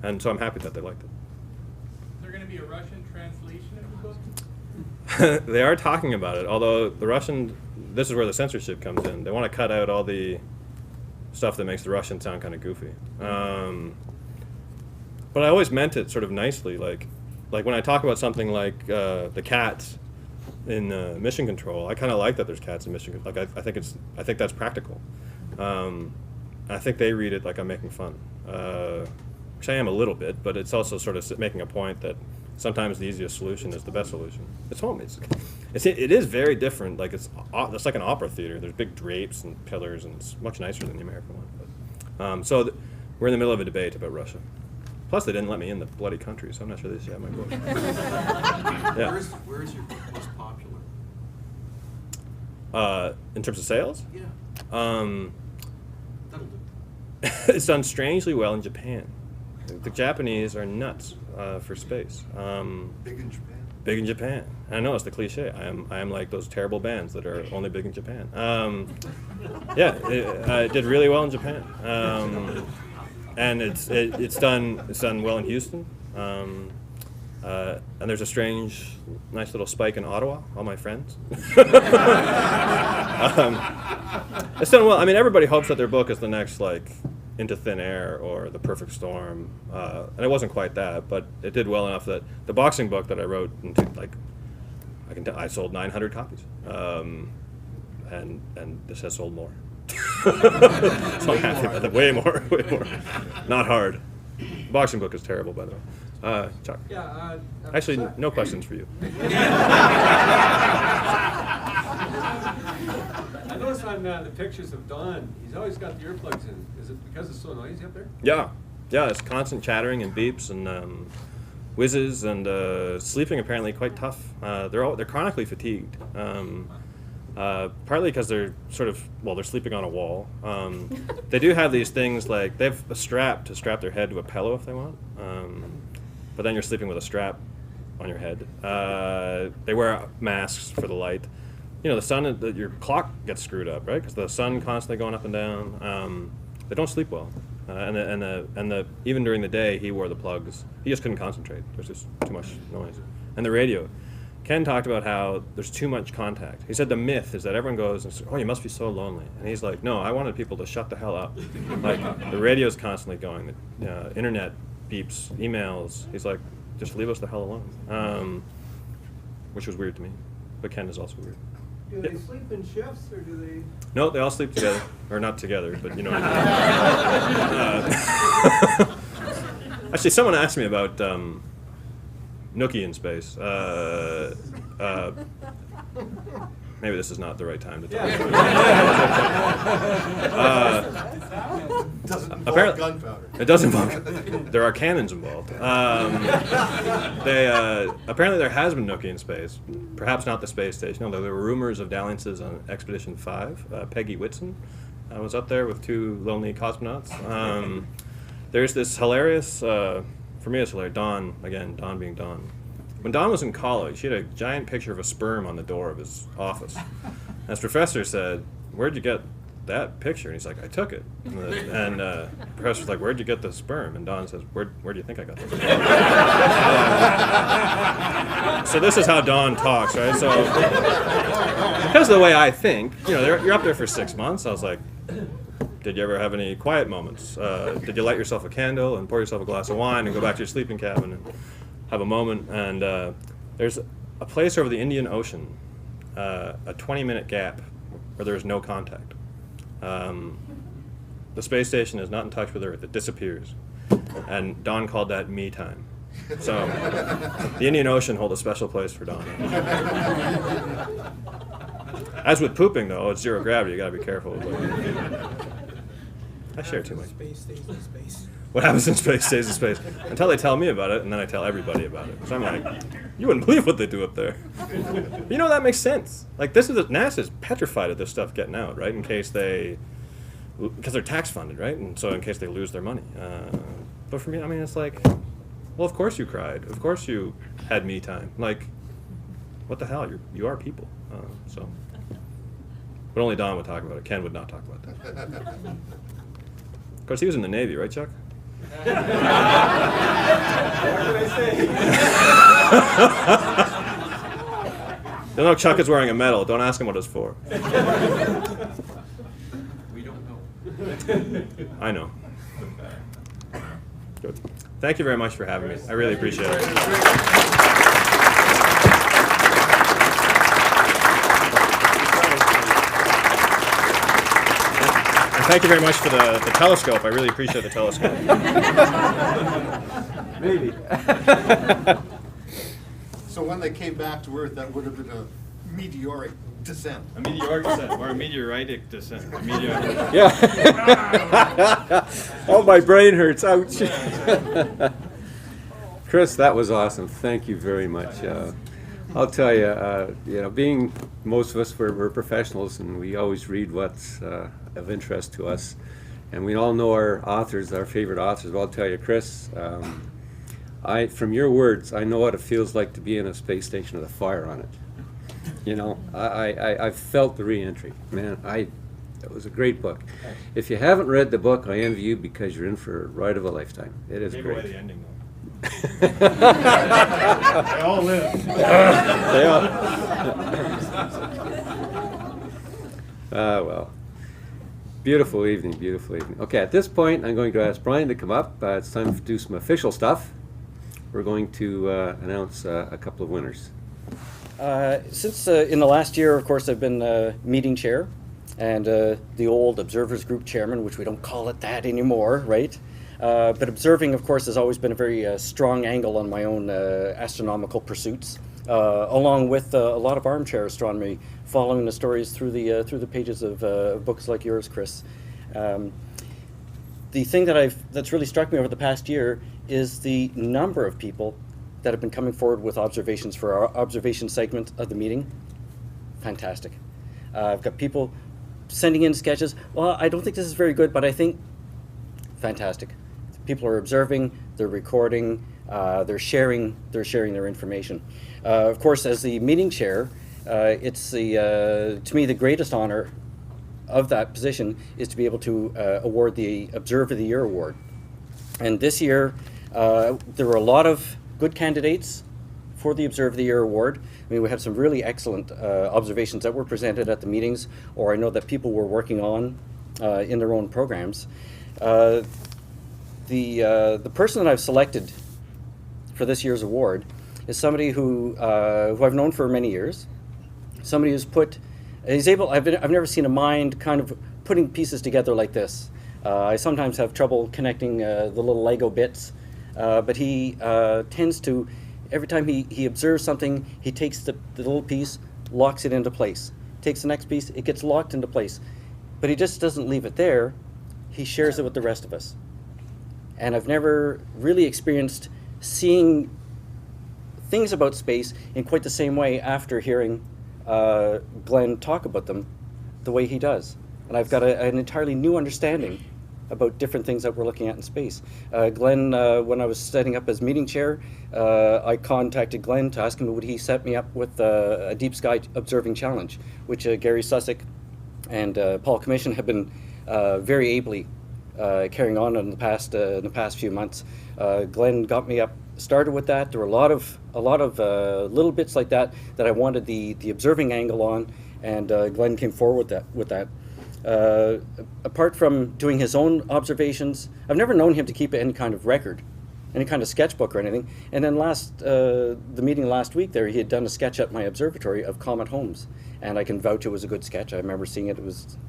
And so I'm happy that they liked it. Is there going to be a Russian translation of the book? They are talking about it, although the Russian, this is where the censorship comes in. They want to cut out all the stuff that makes the Russian sound kind of goofy. But I always meant it sort of nicely, like when I talk about something like the cats in Mission Control, I kind of like that there's cats in Mission Control. Like I think that's practical. I think they read it like I'm making fun. Which I am a little bit, but it's also sort of making a point that sometimes the easiest solution is the best solution. It's home. It is very different. Like it's like an opera theater. There's big drapes and pillars, and it's much nicer than the American one. But, we're in the middle of a debate about Russia. Plus, they didn't let me in the bloody country, so I'm not sure they should have my book. Yeah. Where is your book most popular? In terms of sales? Yeah. Um, That'll do. It's done strangely well in Japan. The Japanese are nuts for space. Big in Japan. Big in Japan. I know it's the cliche. I am like those terrible bands that are only big in Japan. Yeah, it did really well in Japan, and it's done well in Houston. And there's a strange, nice little spike in Ottawa. All my friends. It's done well. I mean, everybody hopes that their book is the next like Into Thin Air or The Perfect Storm, and it wasn't quite that, but it did well enough that the boxing book that I wrote, I sold 900 copies, and this has sold more. So I'm happy about that. Way more. Not hard. The boxing book is terrible, by the way. Chuck. Yeah. Actually, no questions for you. I noticed on the pictures of Don, he's always got the earplugs in. Is it because it's so noisy up there? Yeah, it's constant chattering and beeps and whizzes and sleeping apparently quite tough. They're chronically fatigued. Partly because they're they're sleeping on a wall. They do have these things like they have a strap to strap their head to a pillow if they want. But then you're sleeping with a strap on your head. They wear masks for the light. You know, the sun, your clock gets screwed up, right? Because the sun constantly going up and down. They don't sleep well. Even during the day, he wore the plugs. He just couldn't concentrate. There's just too much noise. And the radio. Ken talked about how there's too much contact. He said the myth is that everyone goes and says, "Oh, you must be so lonely." And he's like, "No, I wanted people to shut the hell up." Like, the radio's constantly going. The internet beeps, emails. He's like, "Just leave us the hell alone." Which was weird to me. But Ken is also weird. Do they sleep in shifts, or do they? No, they all sleep together. Or not together, but you know what I mean. Actually, someone asked me about Nookie in space. Maybe this is not the right time to talk about it. Doesn't involve Apparently, gunpowder. it does involve. There are cannons involved. Apparently there has been Nookie in space. Perhaps not the space station. Although there were rumors of dalliances on Expedition 5. Peggy Whitson was up there with 2 lonely cosmonauts. There's this hilarious. For me, it's hilarious. Don being Don. When Don was in college, he had a giant picture of a sperm on the door of his office. And his professor said, "Where'd you get that picture?" And he's like, "I took it." And the professor's like, "Where'd you get the sperm?" And Don says, Where do you think I got the sperm?" So this is how Don talks, right? So because of the way I think, you know, you're up there for 6 months. I was like, did you ever have any quiet moments? Did you light yourself a candle and pour yourself a glass of wine and go back to your sleeping cabin and have a moment? And there's a place over the Indian Ocean, a 20-minute gap where there is no contact. The space station is not in touch with Earth. It disappears. And Don called that me time. So the Indian Ocean holds a special place for Don. As with pooping, though, it's zero gravity. You got to be careful. I share too much. Space stays in space. What happens in space stays in space. Until they tell me about it, and then I tell everybody about it. So I'm like, you wouldn't believe what they do up there. But you know, that makes sense. Like, NASA's petrified of this stuff getting out, right? In case because they're tax funded, right? And so in case they lose their money. But for me, I mean, it's like, well, of course you cried. Of course you had me time. Like, what the hell? You are people. So. But only Don would talk about it. Ken would not talk about that. Of course, he was in the Navy, right, Chuck? What can I say? You'll know Chuck is wearing a medal. Don't ask him what it's for. We don't know. I know. Good. Thank you very much for having me. I really appreciate it. And thank you very much for the telescope. I really appreciate the telescope. Maybe. So when they came back to Earth, that would have been a meteoric descent. A meteoric descent, or a meteoritic descent. Yeah. Oh, my brain hurts. Ouch. Chris, that was awesome. Thank you very much. I'll tell you, being most of us, we're professionals, and we always read what's of interest to us. And we all know our authors, our favorite authors. But I'll tell you, Chris, from your words, I know what it feels like to be in a space station with a fire on it. You know, I felt the re-entry. Man, it was a great book. If you haven't read the book, I envy you because you're in for a ride of a lifetime. It is Gave great. away the ending, though. They all live. They all. Well. Beautiful evening, beautiful evening. Okay, at this point, I'm going to ask Brian to come up. It's time to do some official stuff. We're going to announce a couple of winners. Since in the last year, of course, I've been meeting chair and the old observers group chairman, which we don't call it that anymore, right? But observing, of course, has always been a very strong angle on my own astronomical pursuits. along with a lot of armchair astronomy, following the stories through the pages of books like yours, Chris. The thing that's really struck me over the past year is the number of people that have been coming forward with observations for our observation segment of the meeting. Fantastic. I've got people sending in sketches. Well, I don't think this is very good, but I think fantastic. People are observing, they're recording, they're sharing their information. Of course, as the meeting chair, it's to me the greatest honor of that position is to be able to award the Observer of the Year award. And this year, there were a lot of good candidates for the Observer of the Year award. I mean, we had some really excellent observations that were presented at the meetings, or I know that people were working on in their own programs. The person that I've selected for this year's award is somebody who I've known for many years. Somebody who's I've never seen a mind kind of putting pieces together like this. I sometimes have trouble connecting the little Lego bits, but he tends to, every time he observes something, he takes the little piece, locks it into place. Takes the next piece, it gets locked into place. But he just doesn't leave it there, he shares it with the rest of us. And I've never really experienced seeing things about space in quite the same way after hearing Glenn talk about them the way he does. And I've got an entirely new understanding about different things that we're looking at in space. Glenn, when I was setting up as meeting chair, I contacted Glenn to ask him would he set me up with a deep sky observing challenge, which Gary Sussex and Paul Commission have been very ably carrying on in the past few months. Glenn got me up started with that. There were a lot of little bits like that I wanted the observing angle on, and Glenn came forward with that. Apart from doing his own observations, I've never known him to keep any kind of record, any kind of sketchbook or anything. And then the meeting last week there, he had done a sketch at my observatory of Comet Holmes, and I can vouch it was a good sketch. I remember seeing it.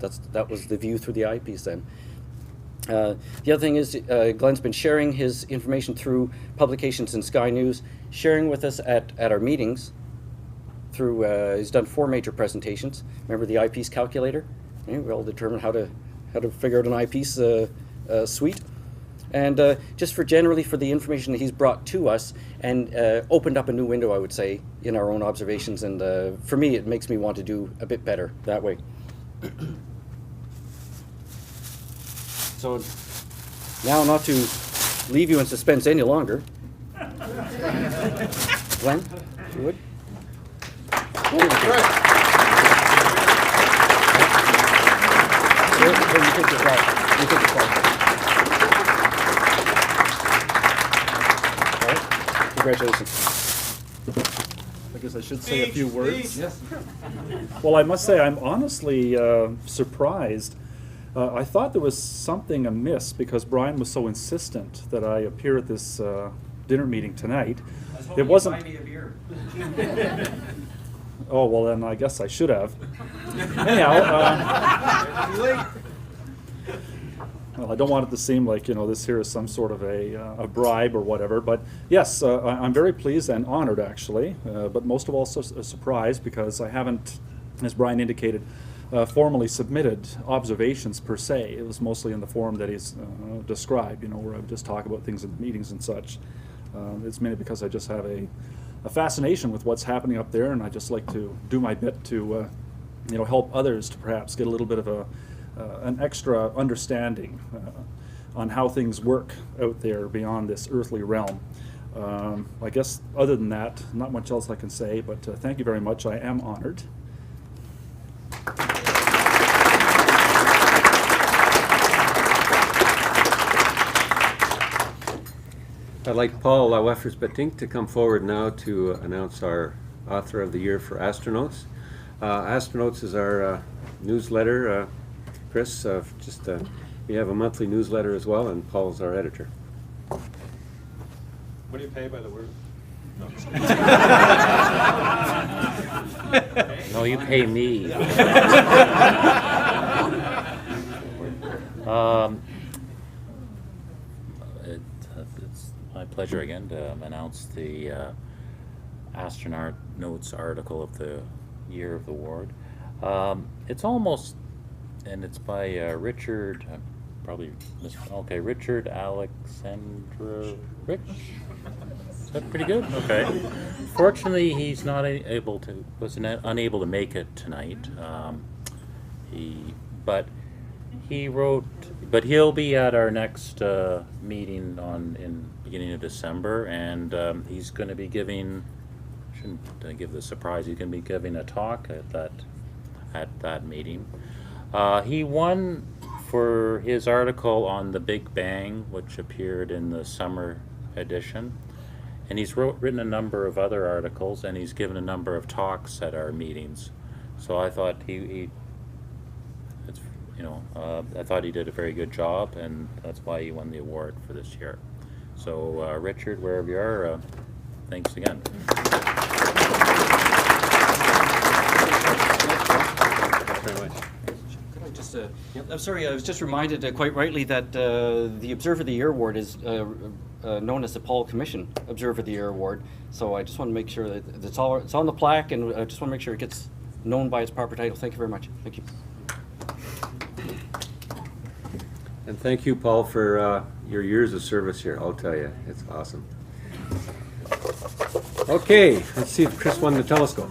That was the view through the eyepiece then. The other thing is Glenn's been sharing his information through publications in Sky News, sharing with us at our meetings. He's done 4 major presentations. Remember the eyepiece calculator? Yeah, we all determined how to figure out an eyepiece suite, and just generally for the information that he's brought to us and opened up a new window, I would say, in our own observations. And for me, it makes me want to do a bit better that way. So now, not to leave you in suspense any longer, Glenn, if you would. Here, you take this out. You take this out. All right. Congratulations. I guess I should say a few words. Yes. Well, I must say I'm honestly surprised. I thought there was something amiss because Brian was so insistent that I appear at this dinner meeting tonight. It wasn't. Buy me a beer. Oh, well, then I guess I should have. Anyhow, well, I don't want it to seem like, this here is some sort of a bribe or whatever. But yes, I'm very pleased and honored, actually. But most of all, surprised because I haven't, as Brian indicated, formally submitted observations per se. It was mostly in the form that he's described, where I would just talk about things in the meetings and such. It's mainly because I just have a fascination with what's happening up there, and I just like to do my bit to, help others to perhaps get a little bit of an extra understanding on how things work out there beyond this earthly realm. I guess other than that, not much else I can say, but thank you very much. I am honored. I'd like Paul Weffers-Betink to come forward now to announce our Author of the Year for Astronauts. Astronauts is our newsletter. Chris, we have a monthly newsletter as well, and Paul's our editor. What do you pay by the word? No, you pay me. It's my pleasure again to announce the astronaut notes article of the year of the award. It's almost, and it's by Richard, Richard Alexandrovich. Is that pretty good? Okay. Fortunately, he's not unable to make it tonight. But he'll be at our next meeting in beginning of December, and he's going to be giving. Shouldn't give the surprise. He's going to be giving a talk at that meeting. He won for his article on the Big Bang, which appeared in the summer edition, and he's written a number of other articles, and he's given a number of talks at our meetings. So I thought I thought he did a very good job, and that's why he won the award for this year. So Richard, wherever you are, thanks again. Could I just, I'm sorry, I was just reminded quite rightly that the Observer of the Year Award is known as the Paul Commission Observer of the Year Award. So I just want to make sure that it's on the plaque, and I just want to make sure it gets known by its proper title. Thank you very much. Thank you. And thank you, Paul, for your years of service here. I'll tell you, it's awesome. Okay, let's see if Chris won the telescope.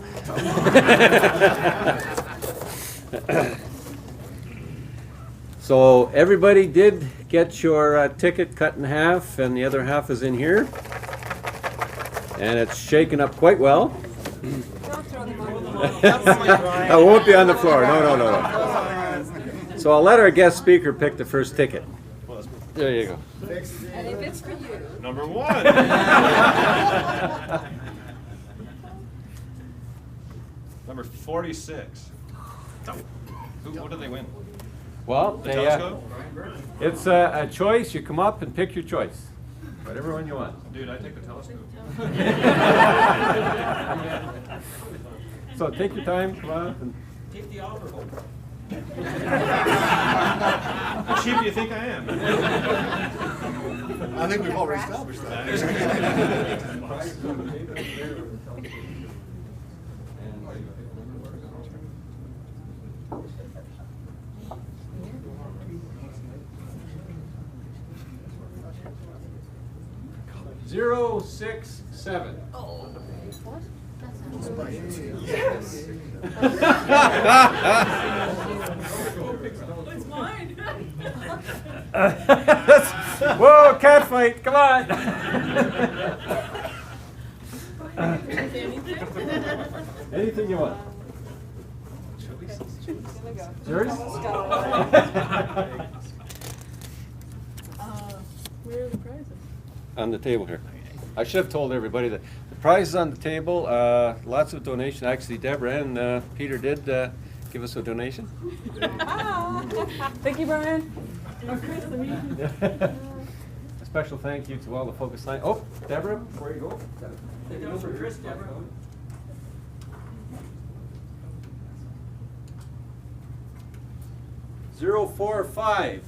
So everybody did get your ticket cut in half, and the other half is in here. And it's shaken up quite well. I won't be on the floor. No. So I'll let our guest speaker pick the first ticket. There you go. And if it's for you. Number 1. Number 46. What did they win? Well, The telescope? it's a choice. You come up and pick your choice. Whatever one you want. Dude, I take the telescope. So take your time, come on. And Take the offer home. How cheap do you think I am? I think we've already established that. 067. Yes. It's mine. Whoa, cat fight, come on. Anything you want. Yours? Where are the prizes? On the table here. I should have told everybody that the prize is on the table. Lots of donation. Actually, Deborah and Peter did give us a donation. Thank you, Brian. Chris, A special thank you to all the focus line. Oh, Deborah, before you go. Take that for Chris, Deborah. 045.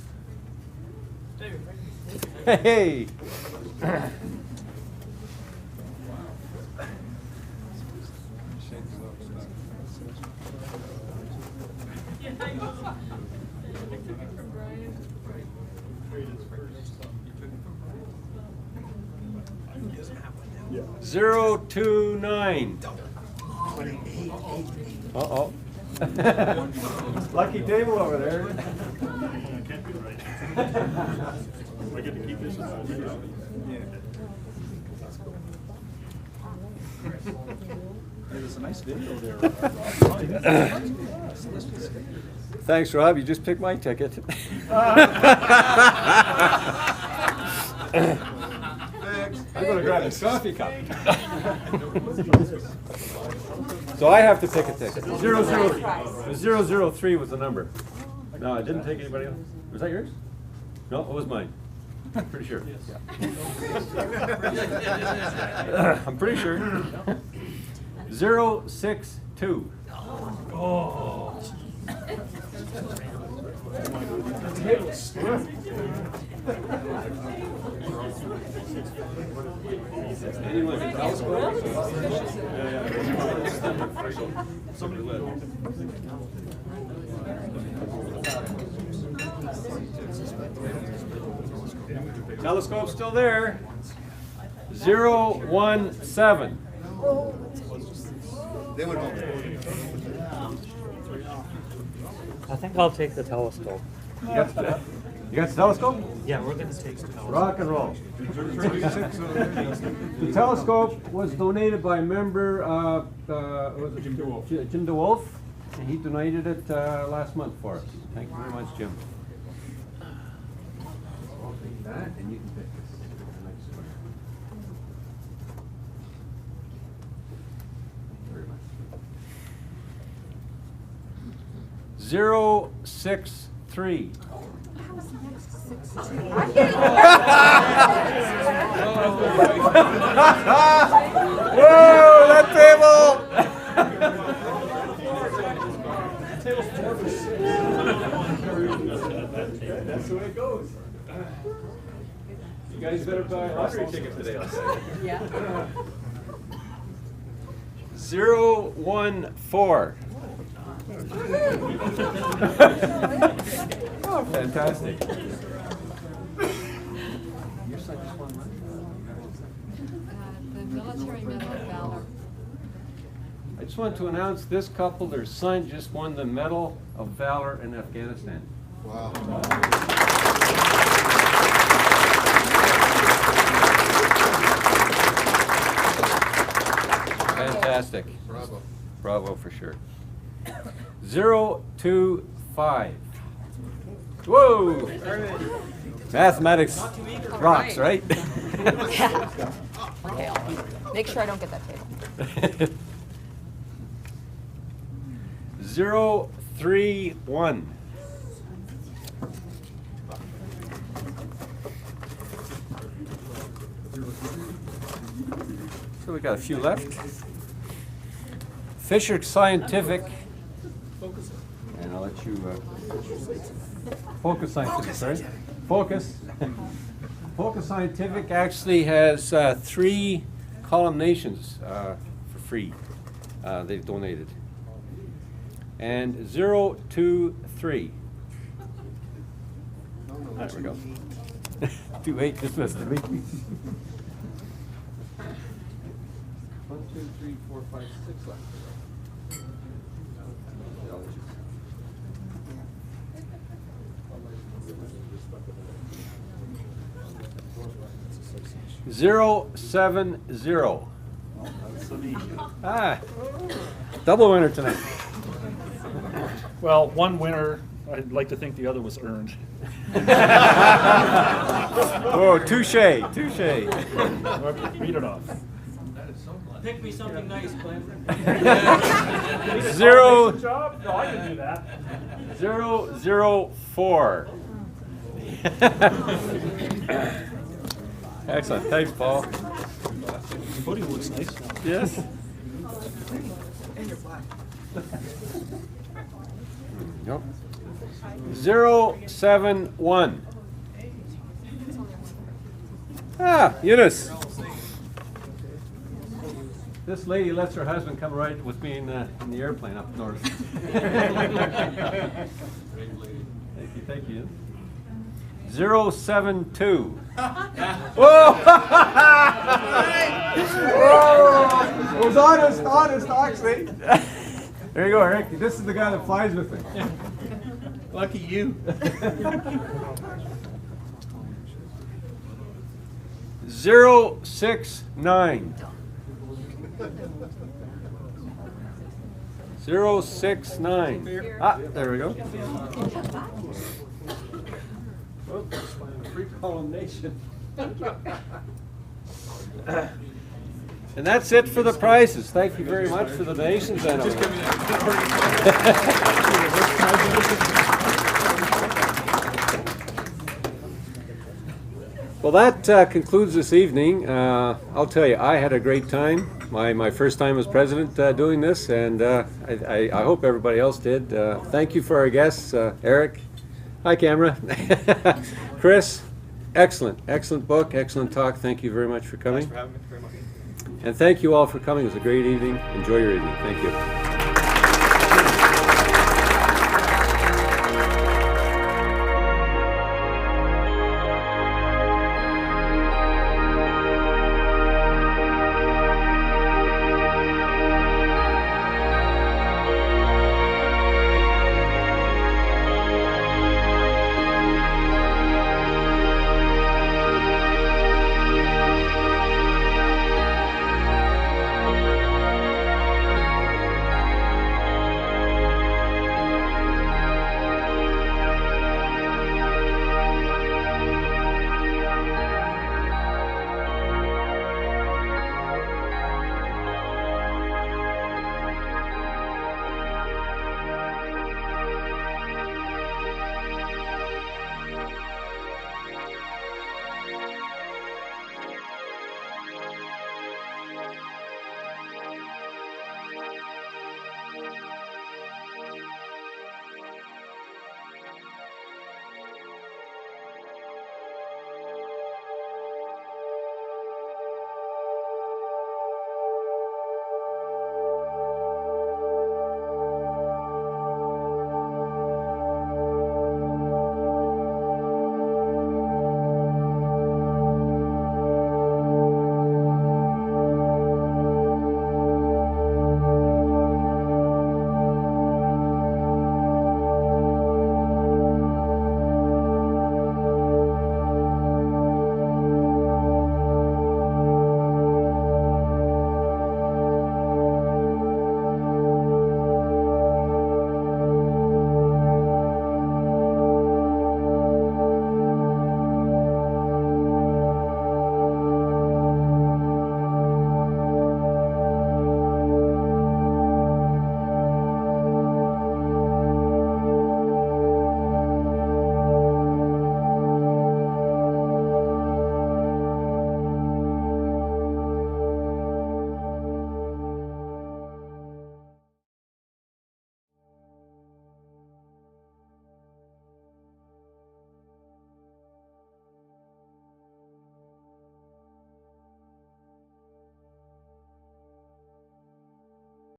Hey. Yeah. 029. Uh-oh. Lucky table over there. Can't be right. I get to keep this. There's a nice video there. Thanks, Rob. You just picked my ticket. I'm going to grab a coffee cup. So I have to pick a ticket. 003 was the number. No, I didn't take anybody else. Was that yours? No, it was mine. I'm pretty sure. I'm pretty sure. 062. Oh. Anyone with a telescope? Telescope still there. 017. They went home. I think I'll take the telescope. You got the telescope? Yeah, we're gonna take the telescope. Rock and roll. The telescope was donated by a member, was it Jim DeWolf? Jim DeWolf, and he donated it last month for us. Thank you very much, Jim. I'll take that, and you can pick this. The next one. Very much. 063. Whoa, that table! That's the way it goes. You guys better buy a lottery ticket today, I'll say. Yeah. 014. Oh, fantastic. The Military Medal of Valor. I just want to announce this couple, their son just won the Medal of Valor in Afghanistan. Wow. Fantastic. Bravo. Bravo for sure. 025. Whoa! Mathematics rocks, right? Okay, I'll make sure I don't get that table. 031. So we got a few left. Fisher Scientific. And I'll let you Focus Scientific, sorry. Focus. Focus Scientific actually has 3 columnations for free. They've donated. And 023. There we go. 28 dismissed me. 1, 2, 3, 4, 5, 6 left. 070. Ah, double winner tonight. Well, one winner, I'd like to think the other was earned. Oh, touche, touche. Okay, read it off. Pick me something nice, Glenn. Zero. Job? No, I can do that. 004. Excellent. Thanks, Paul. Footing looks nice. Yes. Nope. 071. Ah, Eunice. This lady lets her husband come ride with me in the airplane up north. Thank you. 072. Whoa! Whoa! It was honest, actually. There you go, Eric. This is the guy that flies with me. Lucky you. 069. 069. Ah, there we go. Oh, free columnation. And that's it for the prizes. Thank you very much for the donations. Well, that concludes this evening. I'll tell you, I had a great time. My first time as president doing this, and I hope everybody else did. Thank you for our guests, Eric. Hi, camera. Chris, Excellent, excellent book, excellent talk. Thank you very much for coming. Thanks for having me very much. And thank you all for coming. It was a great evening. Enjoy your evening. Thank you.